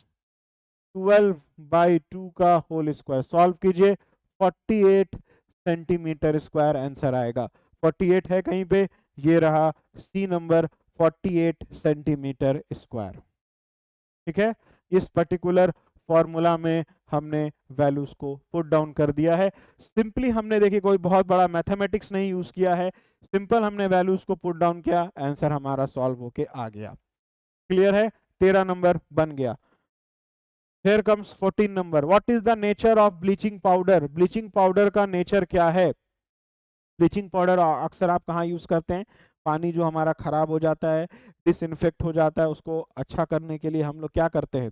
12 by 2 का होल स्क्वायर, सॉल्व कीजिए 48 सेंटीमीटर स्क्वायर आंसर आएगा। 48 है कहीं पे, ये रहा सी नंबर 48 सेंटीमीटर स्क्वायर। ठीक है, इस पर्टिकुलर फॉर्मूला में हमने वैल्यूज को पुट डाउन कर दिया है। सिंपली हमने देखिए कोई बहुत बड़ा मैथमेटिक्स नहीं यूज किया है, सिंपल हमने वैल्यूज को पुट डाउन किया, आंसर हमारा सॉल्व होके आ गया। क्लियर है, 13 नंबर बन गया। Here comes 14 number, what is the nature of bleaching powder. Bleaching powder का नेचर क्या है। ब्लीचिंग पाउडर अक्सर आप कहाँ यूज करते हैं, पानी जो हमारा खराब हो जाता है, डिसइंफेक्ट हो जाता है, उसको अच्छा करने के लिए हम लोग क्या करते हैं,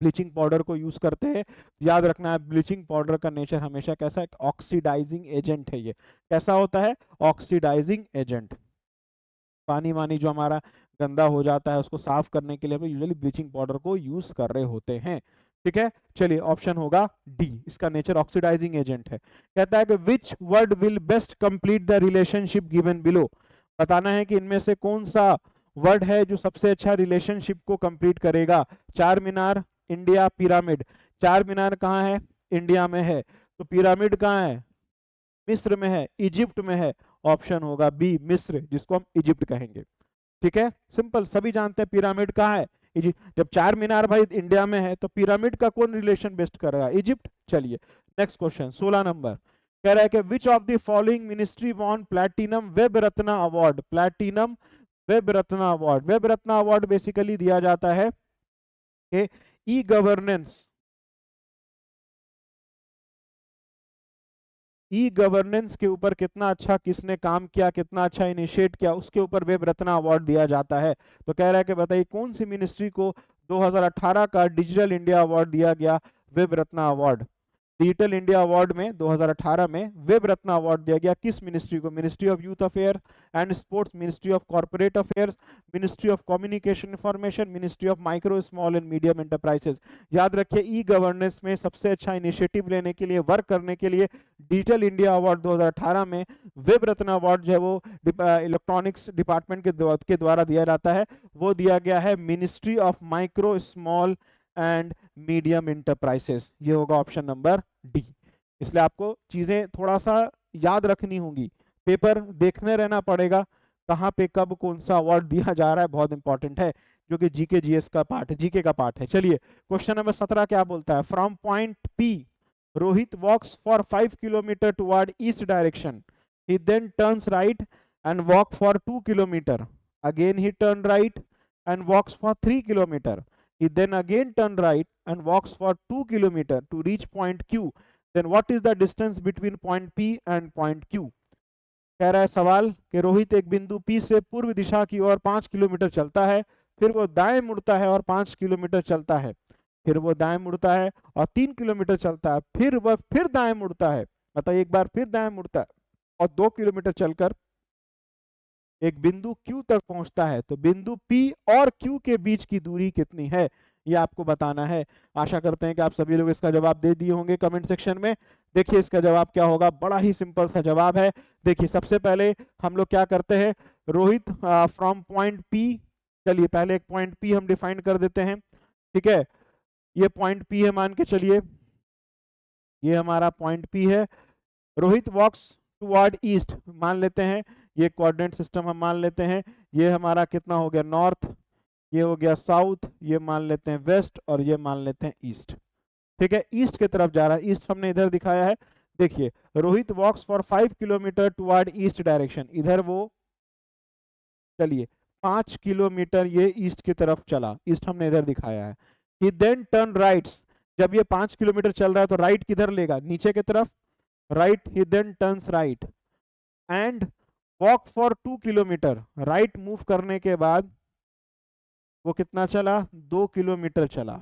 ब्लीचिंग पाउडर को यूज करते हैं। याद रखना है ब्लीचिंग पाउडर का नेचर हमेशा कैसा है, ऑक्सीडाइजिंग एजेंट है। ये कैसा होता है, ऑक्सीडाइजिंग एजेंट। पानी वानी जो हमारा गंदा हो जाता है उसको साफ करने के लिए हम यूजुअली ब्लीचिंग पाउडर को यूज कर रहे होते हैं। ठीक है, चलिए ऑप्शन होगा डी, इसका नेचर ऑक्सीडाइजिंग एजेंट है। कहता है कि which word will best complete the relationship given below. बताना है कि इनमें से कौन सा वर्ड है जो सबसे अच्छा रिलेशनशिप को कंप्लीट करेगा। चार मीनार, इंडिया, पिरामिड। चार मीनार कहाँ है? इंडिया में है। तो पिरामिड कहाँ है? मिस्र में है, इजिप्ट में है। ऑप्शन होगा बी, मिस्र, जिसको हम इजिप्ट कहेंगे। ठीक है, सिंपल, सभी जानते हैं पिरामिड कहाँ है, इजिप्ट। जब चार मीनार भाई इंडिया में है तो पिरामिड का कौन रिलेशन बेस्ट करेगा? इजिप्ट। चलिए नेक्स्ट क्वेश्चन 16 नंबर, कह रहा है कि which of the following ministry won platinum web Ratna award? Platinum web Ratna award. Web Ratna award basically दिया जाता है कि ई गवर्नेंस, ई गवर्नेंस के ऊपर कितना अच्छा किसने काम किया, कितना अच्छा इनिशिएट किया, उसके ऊपर वेब रत्न अवार्ड दिया जाता है। तो कह रहा है कि बताइए कौन सी मिनिस्ट्री को 2018 का डिजिटल इंडिया अवार्ड दिया गया, web Ratna award. Digital India award में 2018 में वेब रत्न अवार्ड दिया गया किस मिनिस्ट्री को? Ministry of youth affair and sports, ministry of corporate affairs, ministry of communication information, ministry of micro small and medium enterprises. याद रखिए ई गवर्नेंस में सबसे अच्छा इनिशिएटिव लेने के लिए, वर्क करने के लिए डिजिटल इंडिया अवार्ड 2018 में वेब रत्न अवार्ड जो है वो इलेक्ट्रॉनिक्स डिपार्टमेंट के द्वारा दिया जाता है, वो दिया गया है ministry of micro small and medium enterprises. ये होगा ऑप्शन नंबर डी। इसलिए आपको चीजें थोड़ा सा याद रखनी होंगी, पेपर देखने रहना पड़ेगा कहाँ पे कब कौन सा अवार्ड दिया जा रहा है, बहुत इंपॉर्टेंट है, जो कि जीके जीएस का पार्ट है, जीके का पार्ट है। चलिए क्वेश्चन नंबर 17 क्या बोलता है? From point P Rohit walks for 5 kilometre toward east direction, he then turns right and walk for 2 kilometre, again he turn right and walks for 3 kilometre, he then again turn right and walks for 2 kilometer to reach point Q, then what is the distance between point P and point Q? कह रहा है सवाल कि रोहित एक बिंदु P से पूर्व दिशा की ओर 5 किलोमीटर चलता है, फिर वो दाएं मुड़ता है और 5 किलोमीटर चलता है, फिर वो दाएं मुड़ता है और 3 किलोमीटर चलता है, फिर वह फिर दाएं मुड़ता है, मतलब एक बार फिर दाएं मुड़ता है और 2 किलोमीटर चलकर एक बिंदु Q तक पहुंचता है। तो बिंदु P और Q के बीच की दूरी कितनी है, ये आपको बताना है। आशा करते हैं कि आप सभी लोग इसका जवाब दे दिए होंगे कमेंट सेक्शन में। देखिए इसका जवाब क्या होगा, बड़ा ही सिंपल सा जवाब है। देखिए सबसे पहले हम लोग क्या करते हैं, रोहित फ्रॉम पॉइंट P, चलिए पहले एक पॉइंट P हम डिफाइन कर देते हैं। ठीक है, ये पॉइंट P है, मान के चलिए ये हमारा पॉइंट P है। रोहित वॉक्स टुवर्ड ईस्ट मान लेते हैं, ये कोऑर्डिनेट सिस्टम हम मान लेते हैं। ये हमारा कितना हो गया, नॉर्थ, ये हो गया साउथ, ये मान लेते हैं वेस्ट और ये मान लेते हैं ईस्ट। ठीक है, ईस्ट की तरफ जा रहा है, ईस्ट हमने इधर दिखाया है। देखिए Rohit walks for 5 kilometre toward east direction, इधर वो चलिए 5 किलोमीटर ये ईस्ट की तरफ चला, ईस्ट हमने इधर दिखाया है। ही देन टर्न राइट्स, जब ये 5 किलोमीटर चल रहा है तो राइट किधर लेगा, नीचे की तरफ, right, he then turns right and walk for 2 kilometre, right move करने के बाद वो कितना चला, 2 किलोमीटर चला।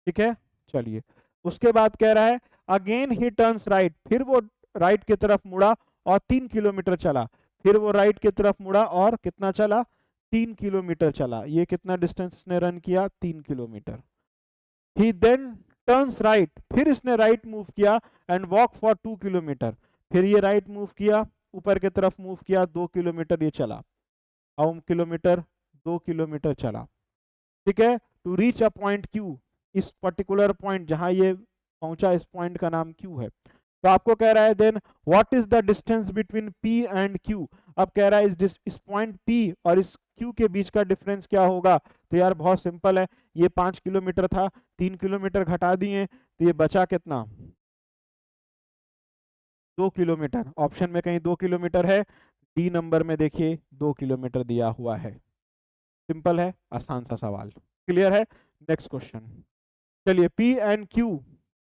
ठीक है, चलिए उसके बाद कह रहा है अगेन ही टर्न्स राइट, फिर वो राइट की तरफ मुड़ा और 3 किलोमीटर चला, फिर वो राइट की तरफ मुड़ा और कितना चला, 3 किलोमीटर चला। ये कितना डिस्टेंस इसने रन किया, 3 किलोमीटर। ही देन टर्न्स राइट, फिर इसने राइट मूव किया एंड वॉक फॉर 2 किलोमीटर, फिर ये राइट मूव किया, ऊपर की तरफ मूव किया, 2 किलोमीटर ये चला, और किलोमीटर 2 किलोमीटर चला। ठीक है, to reach a point Q, इस पर्टिकुलर पॉइंट जहां ये पहुंचा, इस पॉइंट का नाम क्यू है। तो आपको कह रहा है then what is the distance between P and Q। अब कह रहा है इस पॉइंट P और इस Q के बीच का डिफरेंस क्या होगा। तो यार बहुत सिंपल है, ये 5 किलोमीटर था, 3 किलोमीटर घटा दिए तो ये बचा कितना, 2 किलोमीटर। ऑप्शन में कहीं 2 किलोमीटर है, डी नंबर में देखिए 2 किलोमीटर दिया हुआ है। सिंपल है, आसान सा सवाल, क्लियर है। नेक्स्ट क्वेश्चन, चलिए P एंड Q,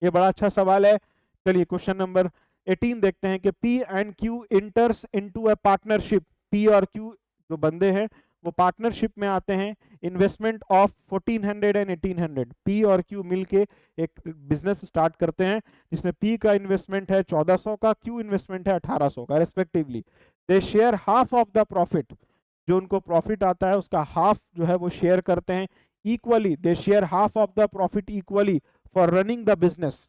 ये बड़ा अच्छा सवाल है। चलिए क्वेश्चन नंबर 18 देखते हैं कि P and Q इंटर्स into a partnership. P और Q जो बंदे हैं वो पार्टनरशिप में आते हैं, इन्वेस्टमेंट ऑफ 1400 एंड 1800। P और Q मिलके एक बिजनेस स्टार्ट करते हैं जिसमें P का इन्वेस्टमेंट है 1400 का, Q इन्वेस्टमेंट है 1800 का respectively. They share half of the profit, जो उनको प्रॉफिट आता है उसका हाफ जो है वो शेयर करते हैं equally. They share half of the profit equally for running the business,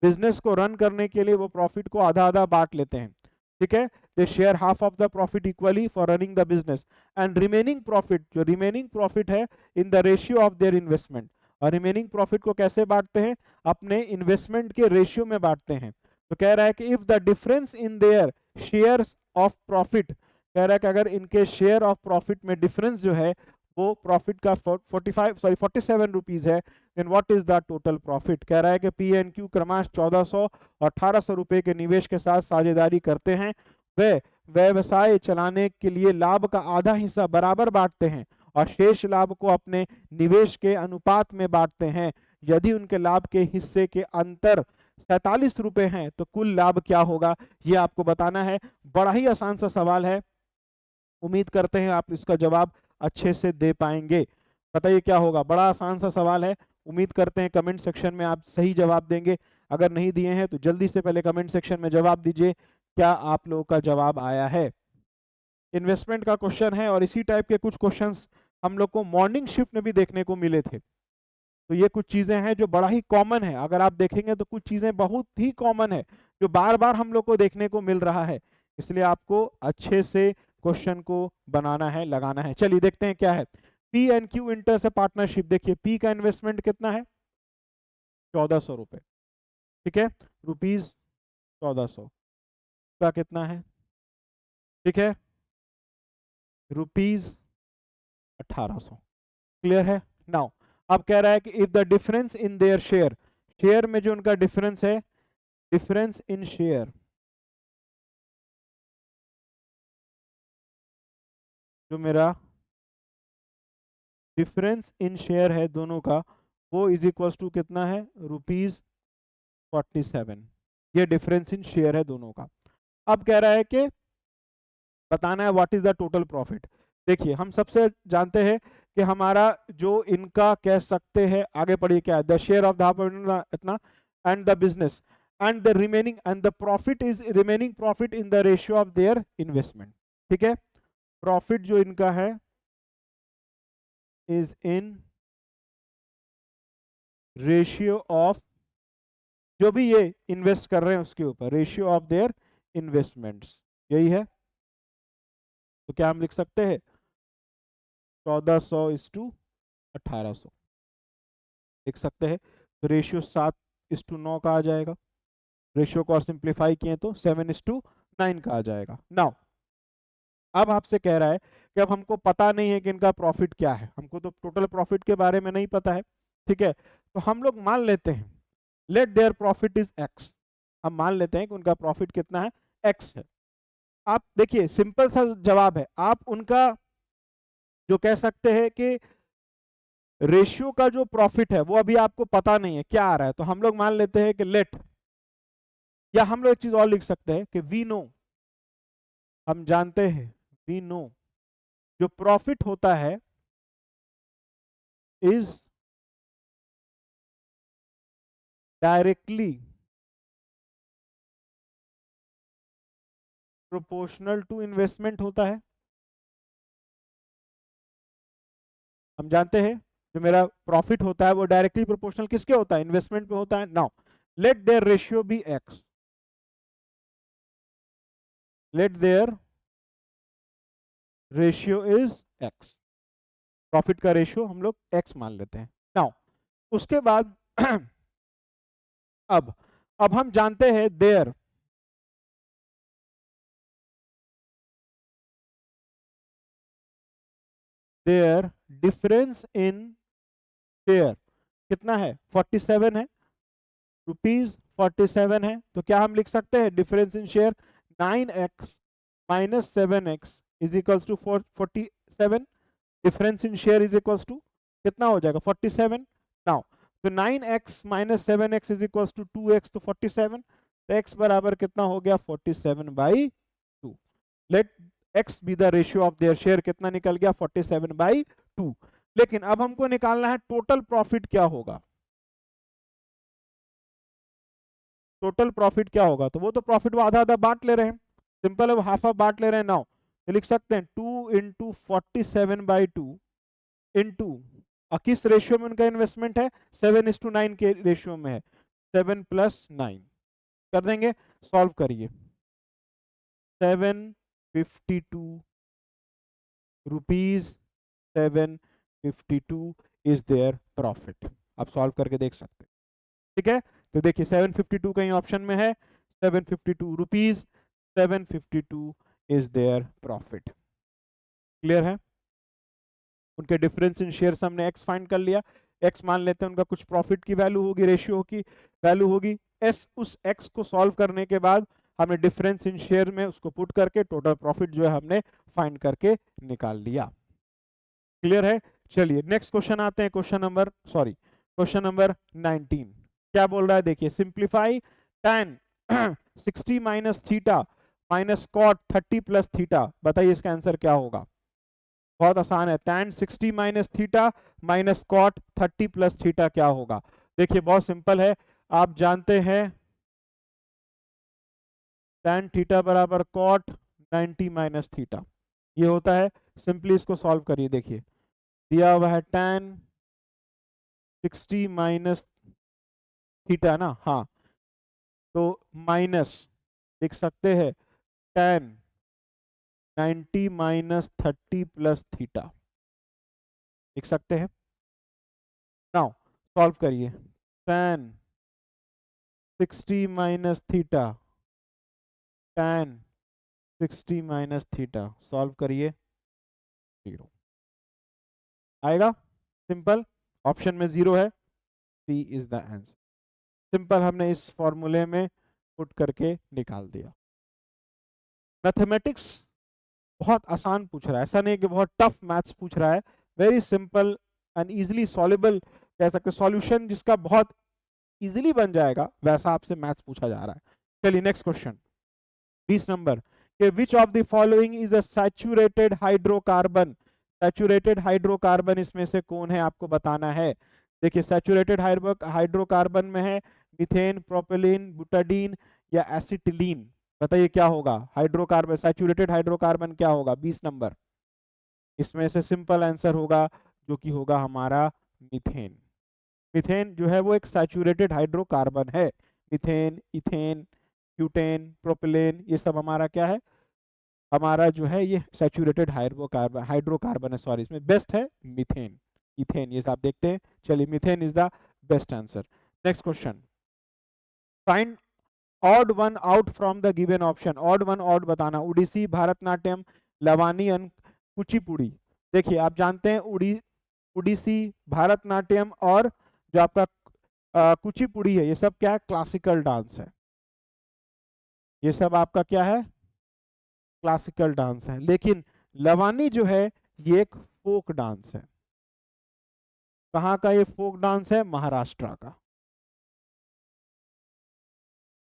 business को रन करने के लिए वो प्रॉफिट को आधा आधा बांट लेते हैं। ठीक है, they share half of the profit equally for running the business, and remaining profit, जो रिमेनिंग प्रॉफिट है in the ratio of their investment, और रिमेनिंग प्रॉफिट को कैसे बांटते हैं, अपने इन्वेस्टमेंट के रेशियो में बांटते हैं। तो कह रहा है कि if the difference in their shares of profit, कह रहा है कि अगर इनके शेयर ऑफ प्रॉफिट में डिफरेंस जो है वो प्रॉफिट का 47 रुपीज है, then what is the total profit. कह रहा है कि पी एन क्यू क्रमश 1400 और 1800 रुपए के निवेश के साथ साझेदारी करते हैं, वे व्यवसाय चलाने के लिए लाभ का आधा हिस्सा बराबर बांटते हैं और शेष लाभ को अपने निवेश के अनुपात में बांटते हैं। यदि उनके लाभ के हिस्से के अंतर 47 रुपए हैं तो कुल लाभ क्या होगा, ये आपको बताना है। बड़ा ही आसान सा सवाल है, उम्मीद करते हैं आप इसका जवाब अच्छे से दे पाएंगे। बताइए क्या होगा, बड़ा आसान सा सवाल है, उम्मीद करते हैं कमेंट सेक्शन में आप सही जवाब देंगे। अगर नहीं दिए हैं तो जल्दी से पहले कमेंट सेक्शन में जवाब दीजिए, क्या आप लोगों का जवाब आया है। इन्वेस्टमेंट का क्वेश्चन है और इसी टाइप के कुछ क्वेश्चंस हम लोग को मॉर्निंग शिफ्ट में भी देखने को मिले थे। तो ये कुछ चीजें हैं जो बड़ा ही कॉमन है, अगर आप देखेंगे तो कुछ चीजें बहुत ही कॉमन है जो बार बार हम लोग को देखने को मिल रहा है, इसलिए आपको अच्छे से क्वेश्चन को बनाना है, लगाना है। चलिए देखते हैं क्या है। पी एन क्यू इंटर से पार्टनरशिप, देखिए पी का इन्वेस्टमेंट कितना है, 1400 रुपए, ठीक है, रुपीज 1400 का कितना है, ठीक है, रुपीज 1800, क्लियर है। नाउ अब कह रहा है कि if the difference in their share, share में जो उनका डिफरेंस है, डिफरेंस इन शेयर, जो मेरा डिफरेंस इन शेयर है दोनों का, वो इज इक्वल टू कितना है, रुपीज 47, ये डिफरेंस इन शेयर है दोनों का। अब कह रहा है कि बताना है what is the total profit. देखिए हम सबसे जानते हैं कि हमारा जो इनका कह सकते हैं, आगे पढ़िए क्या है, द शेयर ऑफ द इतना and the business and the remaining and the profit is remaining profit in the ratio of their investment, ठीक है, प्रॉफिट जो इनका है इज इन रेशियो ऑफ, जो भी ये इन्वेस्ट कर रहे हैं उसके ऊपर, रेशियो ऑफ देयर इन्वेस्टमेंट्स, यही है। तो क्या हम लिख सकते हैं 1400:1800 लिख सकते हैं। तो रेशियो 7:9 का आ जाएगा, रेशियो को और सिंप्लीफाई किए तो 7:9 का आ जाएगा। नाउ अब आपसे कह रहा है कि अब हमको पता नहीं है कि इनका प्रॉफिट क्या है, हमको तो टोटल प्रॉफिट के बारे में नहीं पता है, ठीक है, तो हम लोग मान लेते हैं let their profit is x, हम मान लेते हैं कि उनका प्रॉफिट कितना है, एक्स है। आप देखिए सिंपल सा जवाब है, आप उनका जो कह सकते हैं कि रेशियो का जो प्रॉफिट है वो अभी आपको पता नहीं है क्या आ रहा है, तो हम लोग मान लेते हैं कि लेट, या हम लोग एक चीज और लिख सकते हैं कि वी नो, हम जानते हैं, वी नो जो प्रॉफिट होता है is directly proportional to investment होता है। हम जानते हैं जो मेरा प्रॉफिट होता है वो डायरेक्टली प्रोपोर्शनल किसके होता है, इन्वेस्टमेंट पे होता है। Now let their ratio be x, let their ratio is x, profit का रेशियो हम लोग एक्स मान लेते हैं। नाउ उसके बाद अब हम जानते हैं their, their difference in share कितना है, 47 है, रुपीज 47 है, तो क्या हम लिख सकते हैं difference in share 9x minus 7x is equals to 47, difference in share is equals to कितना हो जाएगा 47। नाउ तो 9x minus 7x is equals to 2x, तो 47, तो x बराबर कितना हो गया 47/2। Let x be the ratio of their share, कितना निकल गया 47/2। लेकिन अब हमको निकालना है टोटल प्रॉफिट क्या होगा, टोटल प्रॉफिट क्या होगा, तो वो तो प्रॉफिट वो आधा आधा बांट ले रहे हैं, सिंपल है, वो हाफ हाफ बांट ले रहे हैं। नाउ तो लिख सकते हैं 2 × 47/2 इंटू, किस रेशियो में उनका इन्वेस्टमेंट है, 7:9 के रेशियो में है, 7 + 9 कर देंगे, सॉल्व करिए। 752 रुपीज 752 इज देयर प्रॉफिट। आप सॉल्व करके देख सकते हैं, ठीक है। तो देखिए 752 कहीं ऑप्शन में है, 752 rupees 752 is their profit. Clear है। उनके डिफरेंस इन शेयर्स हमने एक्स फाइंड कर लिया, एक्स मान लेते हैं उनका कुछ प्रॉफिट की वैल्यू होगी, रेशियो की वैल्यू होगी एस। उस एक्स को सॉल्व करने के बाद हमने डिफरेंस इन शेयर में उसको पुट करके टोटल प्रॉफिट जो है हमने फाइंड करके निकाल लिया। क्लियर है। चलिए नेक्स्ट क्वेश्चन आते हैं, क्वेश्चन नंबर 19। क्या बोल रहा है देखिए, simplify tan 60 minus theta minus cot 30 plus theta. बताइए इसका आंसर क्या होगा। बहुत आसान है, tan 60 minus theta minus cot 30 plus theta क्या होगा। देखिए बहुत सिंपल है, आप जानते हैं tan थीटा बराबर कॉट 90 माइनस थीटा, ये होता है। सिंपली इसको सॉल्व करिए, देखिए दिया हुआ है tan 60 माइनस थीटा ना, हाँ, तो माइनस लिख सकते हैं tan 90 माइनस 30 प्लस थीटा, लिख सकते हैं। नाउ सॉल्व करिए, tan 60 minus theta tan 60 minus theta, solve करिए, 0 आएगा। सिंपल, ऑप्शन में 0 है, C is the answer. Simple, हमने इस फॉर्मूले में पुट करके निकाल दिया। मैथमेटिक्स बहुत आसान पूछ रहा है, ऐसा नहीं कि बहुत टफ मैथ्स पूछ रहा है, very simple and easily soluble कह सकते, सॉल्यूशन जिसका बहुत इजीली बन जाएगा वैसा आपसे मैथ्स पूछा जा रहा है। चलिए नेक्स्ट क्वेश्चन 20 नंबर के विच of the following is a saturated hydrocarbon. Saturated hydrocarbon इसमें से कौन है आपको बताना है। देखिए सैचुरेटेड हाइड्रोकार्बन में है मीथेन, प्रोपेलिन, बुटाडीन या एसिटिलीन। बताइए क्या होगा हाइड्रोकार्बन, सैचुरेटेड हाइड्रोकार्बन क्या होगा 20 नंबर। इसमें से सिंपल आंसर होगा जो कि होगा हमारा मीथेन। मीथेन जो है वो एक सैचुरेटेड हाइड्रोकार्बन है। मीथेन, इथेन, ब्यूटेन, प्रोपिलेन ये सब हमारा क्या है, हमारा जो है ये सैचुरेटेड हाइड्रोकार्बन है, सॉरी इसमें बेस्ट है मीथेन, इथेन ये सब देखते हैं। चलिए methane is the best answer. Next question, find odd one out from the given option. Odd one odd बताना, उड़ीसी, भारतनाट्यम, लवानी, कुचिपुड़ी। देखिए आप जानते हैं उड़ीसी, भारतनाट्यम और जो आपका कुचिपुड़ी है, ये सब क्या है, क्लासिकल डांस है। ये सब आपका क्या है, क्लासिकल डांस है। लेकिन लवानी जो है ये एक फोक डांस है। कहाँ का ये फोक डांस है, महाराष्ट्र का,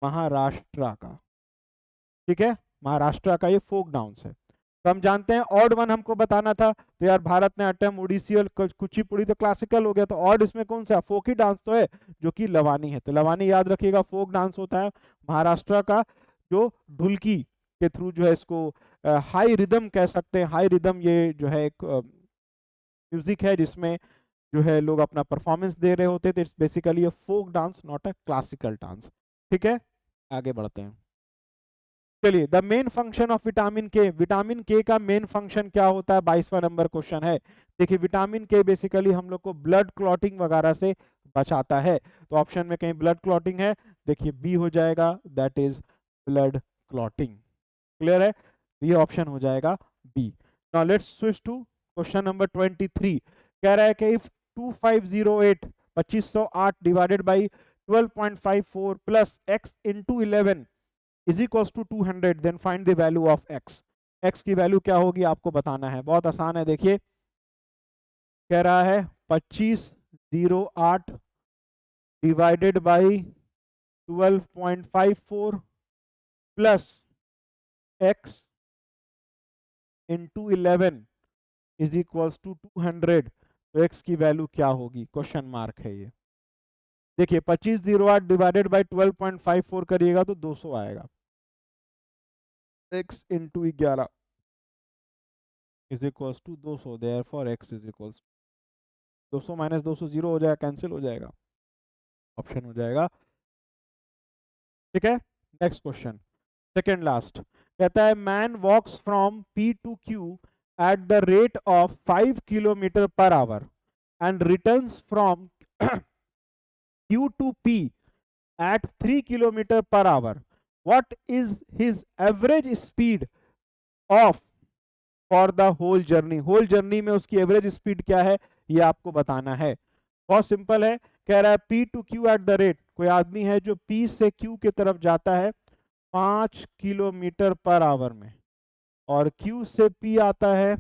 महाराष्ट्र का, ठीक है, महाराष्ट्र का ये फोक डांस है। तो हम जानते हैं ऑड वन हमको बताना था, तो यार भारतनाट्यम, उड़ीसी और कुचिपुड़ी तो क्लासिकल हो गया, तो ऑड इसमें कौन सा, फोकी डांस तो है जो कि लवानी है। तो लवानी याद रखिएगा, फोक डांस होता है महाराष्ट्र का, जो ढुलकी के थ्रू जो है इसको हाई रिदम कह सकते हैं। हाई रिदम ये जो है एक म्यूजिक है जिसमें जो है लोग अपना परफॉर्मेंस दे रहे होते थे। It's basically a folk dance, not a classical dance, ठीक है। आगे बढ़ते हैं। चलिए the main function of vitamin K, vitamin K का मेन फंक्शन क्या होता है, 22वां नंबर क्वेश्चन है। देखिए विटामिन के बेसिकली हम लोग को ब्लड क्लॉटिंग वगैरह से बचाता है। तो ऑप्शन में कहीं ब्लड क्लॉटिंग है, देखिए बी हो जाएगा, that is blood clotting. Clear है, ये ऑप्शन हो जाएगा B. Now let's switch to question number 23। कह रहा है कि if 2508 2508 divided by 12.54 plus x into 11 is equals to 200, then find the value of x। x की वैल्यू क्या होगी आपको बताना है, बहुत आसान है। देखिए कह रहा है 2508 divided by 12.54 plus x into 11 is equals to 200। तो x की वैल्यू क्या होगी, क्वेश्चन मार्क है ये। देखिए 2508 डिवाइडेड बाई 12.54 करिएगा तो 200 आएगा, x into 11 is equals to 200, therefore x is equals 200 minus 200 zero हो जाएगा, कैंसिल हो जाएगा, ऑप्शन हो जाएगा, ठीक है। नेक्स्ट क्वेश्चन, सेकेंड लास्ट कहता है man walks from P to Q at the rate of 5 kilometre per hour and returns from Q to P at 3 kilometre per hour. What is his average speed of for the whole journey? Whole journey में उसकी average speed क्या है ये आपको बताना है. बहुत simple है, कह रहा है P to Q at the rate, कोई आदमी है जो P से Q की तरफ जाता है 5 किलोमीटर पर आवर में और Q से P आता है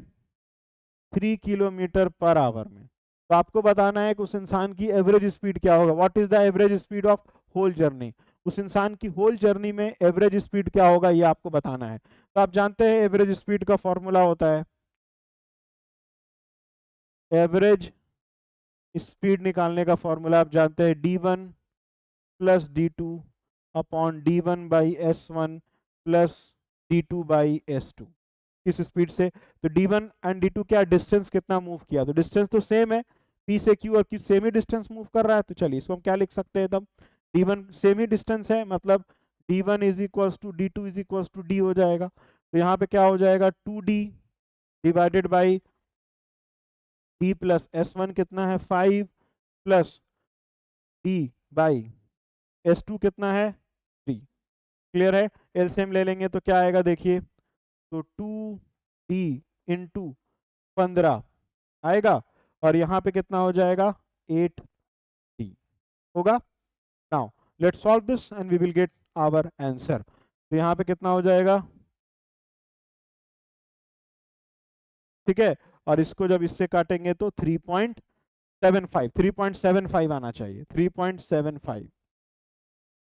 3 किलोमीटर पर आवर में. तो आपको बताना है कि उस इंसान की एवरेज स्पीड क्या होगा. What is the average speed of whole journey. उस इंसान की होल जर्नी में एवरेज स्पीड क्या होगा ये आपको बताना है. तो आप जानते हैं एवरेज स्पीड का फॉर्मूला होता है, एवरेज स्पीड निकालने का फॉर्मूला आप जानते हैं d1 plus d2 upon d1 by s1 plus d2 by s2. किस स्पीड से, तो d1 एंड d2 क्या डिस्टेंस कितना मूव किया, तो डिस्टेंस तो सेम है, p से q और q सेम ही डिस्टेंस मूव कर रहा है. तो चलिए इसको हम क्या लिख सकते हैं, तब d1 सेम ही डिस्टेंस है मतलब d1 is equals to d2 is equals to d हो जाएगा. तो यहाँ पे क्या हो जाएगा 2d divided by d plus s1 कितना है 5 प्लस d बाई s2 कितना है 3. क्लियर है. एलसीएम ले लेंगे तो क्या आएगा देखिए, तो 2d इंटू 15 आएगा और यहाँ पे कितना हो जाएगा 8d होगा. Now let's solve this and we will get our answer. तो यहाँ पे कितना हो जाएगा, ठीक है, और इसको जब इससे काटेंगे तो 3.75 आना चाहिए. 3.75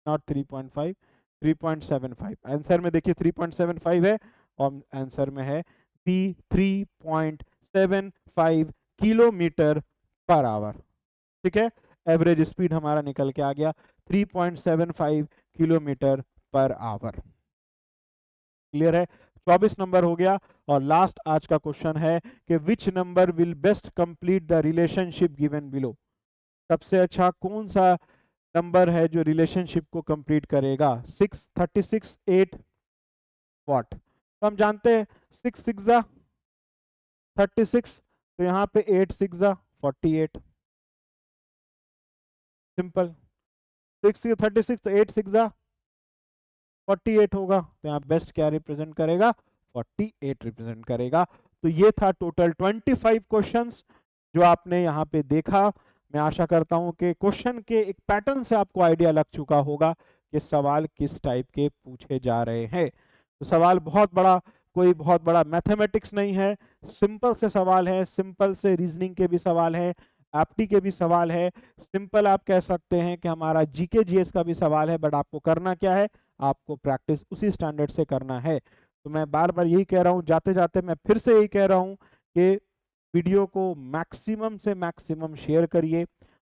नॉट 3.5, 3.75. आंसर में देखिए 3.75 है और आंसर में है P 3.75 किलोमीटर पर आवर. ठीक है, एवरेज स्पीड हमारा निकल के आ गया 3.75 किलोमीटर पर आवर. क्लियर है. 24 नंबर हो गया. और लास्ट आज का क्वेश्चन है कि which number will best complete the relationship given below. सबसे अच्छा कौन सा नंबर है जो रिलेशनशिप को कंप्लीट करेगा. 6, 36, 8 व्हाट. तो हम जानते हैं 6 6 36, तो यहाँ पे 8 6 48. सिंपल. 6 36 तो 8 6 48 होगा. तो यहाँ बेस्ट क्या रिप्रेजेंट करेगा 48 रिप्रेजेंट करेगा. तो ये था टोटल 25 क्वेश्चंस जो आपने यहाँ पे देखा. मैं आशा करता हूं कि क्वेश्चन के एक पैटर्न से आपको आइडिया लग चुका होगा कि सवाल किस टाइप के पूछे जा रहे हैं. तो सवाल बहुत बड़ा, कोई बहुत बड़ा मैथमेटिक्स नहीं है, सिंपल से सवाल है. सिंपल से रीजनिंग के भी सवाल है, एप्टी के भी सवाल है. सिंपल आप कह सकते हैं कि हमारा जीके जीएस का भी सवाल है. बट आपको करना क्या है, आपको प्रैक्टिस उसी स्टैंडर्ड से करना है. तो मैं बार बार यही कह रहा हूँ, जाते जाते मैं फिर से यही कह रहा हूँ कि वीडियो को मैक्सिमम से मैक्सिमम शेयर करिए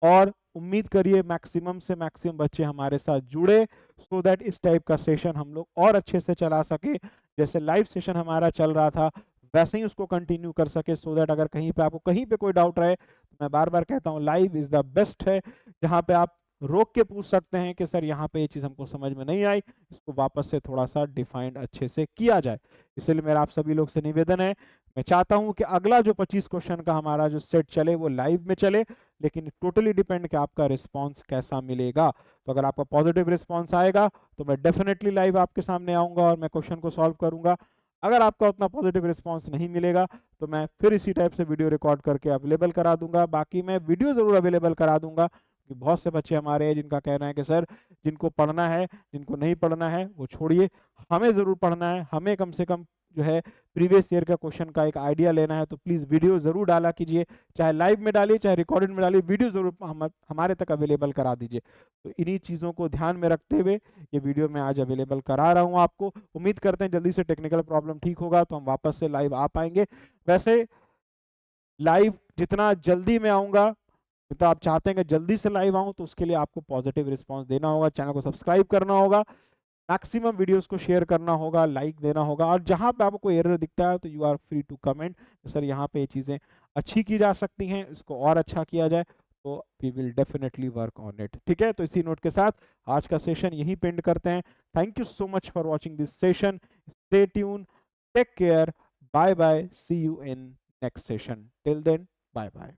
और उम्मीद करिए मैक्सिमम से मैक्सिमम बच्चे हमारे साथ जुड़े, सो दैट इस टाइप का सेशन हम लोग और अच्छे से चला सके. जैसे लाइव सेशन हमारा चल रहा था वैसे ही उसको कंटिन्यू कर सके, सो दैट अगर कहीं पे आपको कहीं पे कोई डाउट रहे, तो मैं बार बार कहता हूँ लाइव इज द बेस्ट है, जहाँ पे आप रोक के पूछ सकते हैं कि सर यहाँ पे ये चीज़ हमको समझ में नहीं आई, इसको वापस से थोड़ा सा डिफाइंड अच्छे से किया जाए. इसलिए मेरा आप सभी लोग से निवेदन है, मैं चाहता हूं कि अगला जो 25 क्वेश्चन का हमारा जो सेट चले वो लाइव में चले, लेकिन टोटली डिपेंड कि आपका रिस्पांस कैसा मिलेगा. तो अगर आपका पॉजिटिव रिस्पांस आएगा तो मैं डेफिनेटली लाइव आपके सामने आऊंगा और मैं क्वेश्चन को सॉल्व करूंगा. अगर आपका उतना पॉजिटिव रिस्पांस नहीं मिलेगा तो मैं फिर इसी टाइप से वीडियो रिकॉर्ड करके अवेलेबल करा दूंगा. बाकी मैं वीडियो ज़रूर अवेलेबल करा दूंगा कि बहुत से बच्चे हमारे हैं जिनका कहना है कि सर जिनको पढ़ना है, जिनको नहीं पढ़ना है वो छोड़िए, हमें ज़रूर पढ़ना है, हमें कम से कम जो है प्रीवियस ईयर का क्वेश्चन का एक आइडिया लेना है. तो प्लीज़ वीडियो ज़रूर डाला कीजिए, चाहे लाइव में डालिए चाहे रिकॉर्डेड में डालिए, वीडियो ज़रूर हमारे तक अवेलेबल करा दीजिए. तो इन्हीं चीज़ों को ध्यान में रखते हुए ये वीडियो मैं आज अवेलेबल करा रहा हूँ आपको. उम्मीद करते हैं जल्दी से टेक्निकल प्रॉब्लम ठीक होगा तो हम वापस से लाइव आ पाएंगे. वैसे लाइव जितना जल्दी मैं आऊँगा, तो आप चाहते हैं कि जल्दी से लाइव आऊँ, तो उसके लिए आपको पॉजिटिव रिस्पांस देना होगा, चैनल को सब्सक्राइब करना होगा, मैक्सिमम वीडियोस को शेयर करना होगा, लाइक देना होगा. और जहां पे आपको कोई एरर दिखता है तो you are free to comment, sir यहाँ पे ये चीज़ें अच्छी की जा सकती हैं, इसको और अच्छा किया जाए. तो we will definitely work on it. ठीक है, तो इसी नोट के साथ आज का सेशन यहीं पेंड करते हैं। Thank you so much for watching this session. Stay tune, take care, bye bye, see you in next session. Till then, bye bye.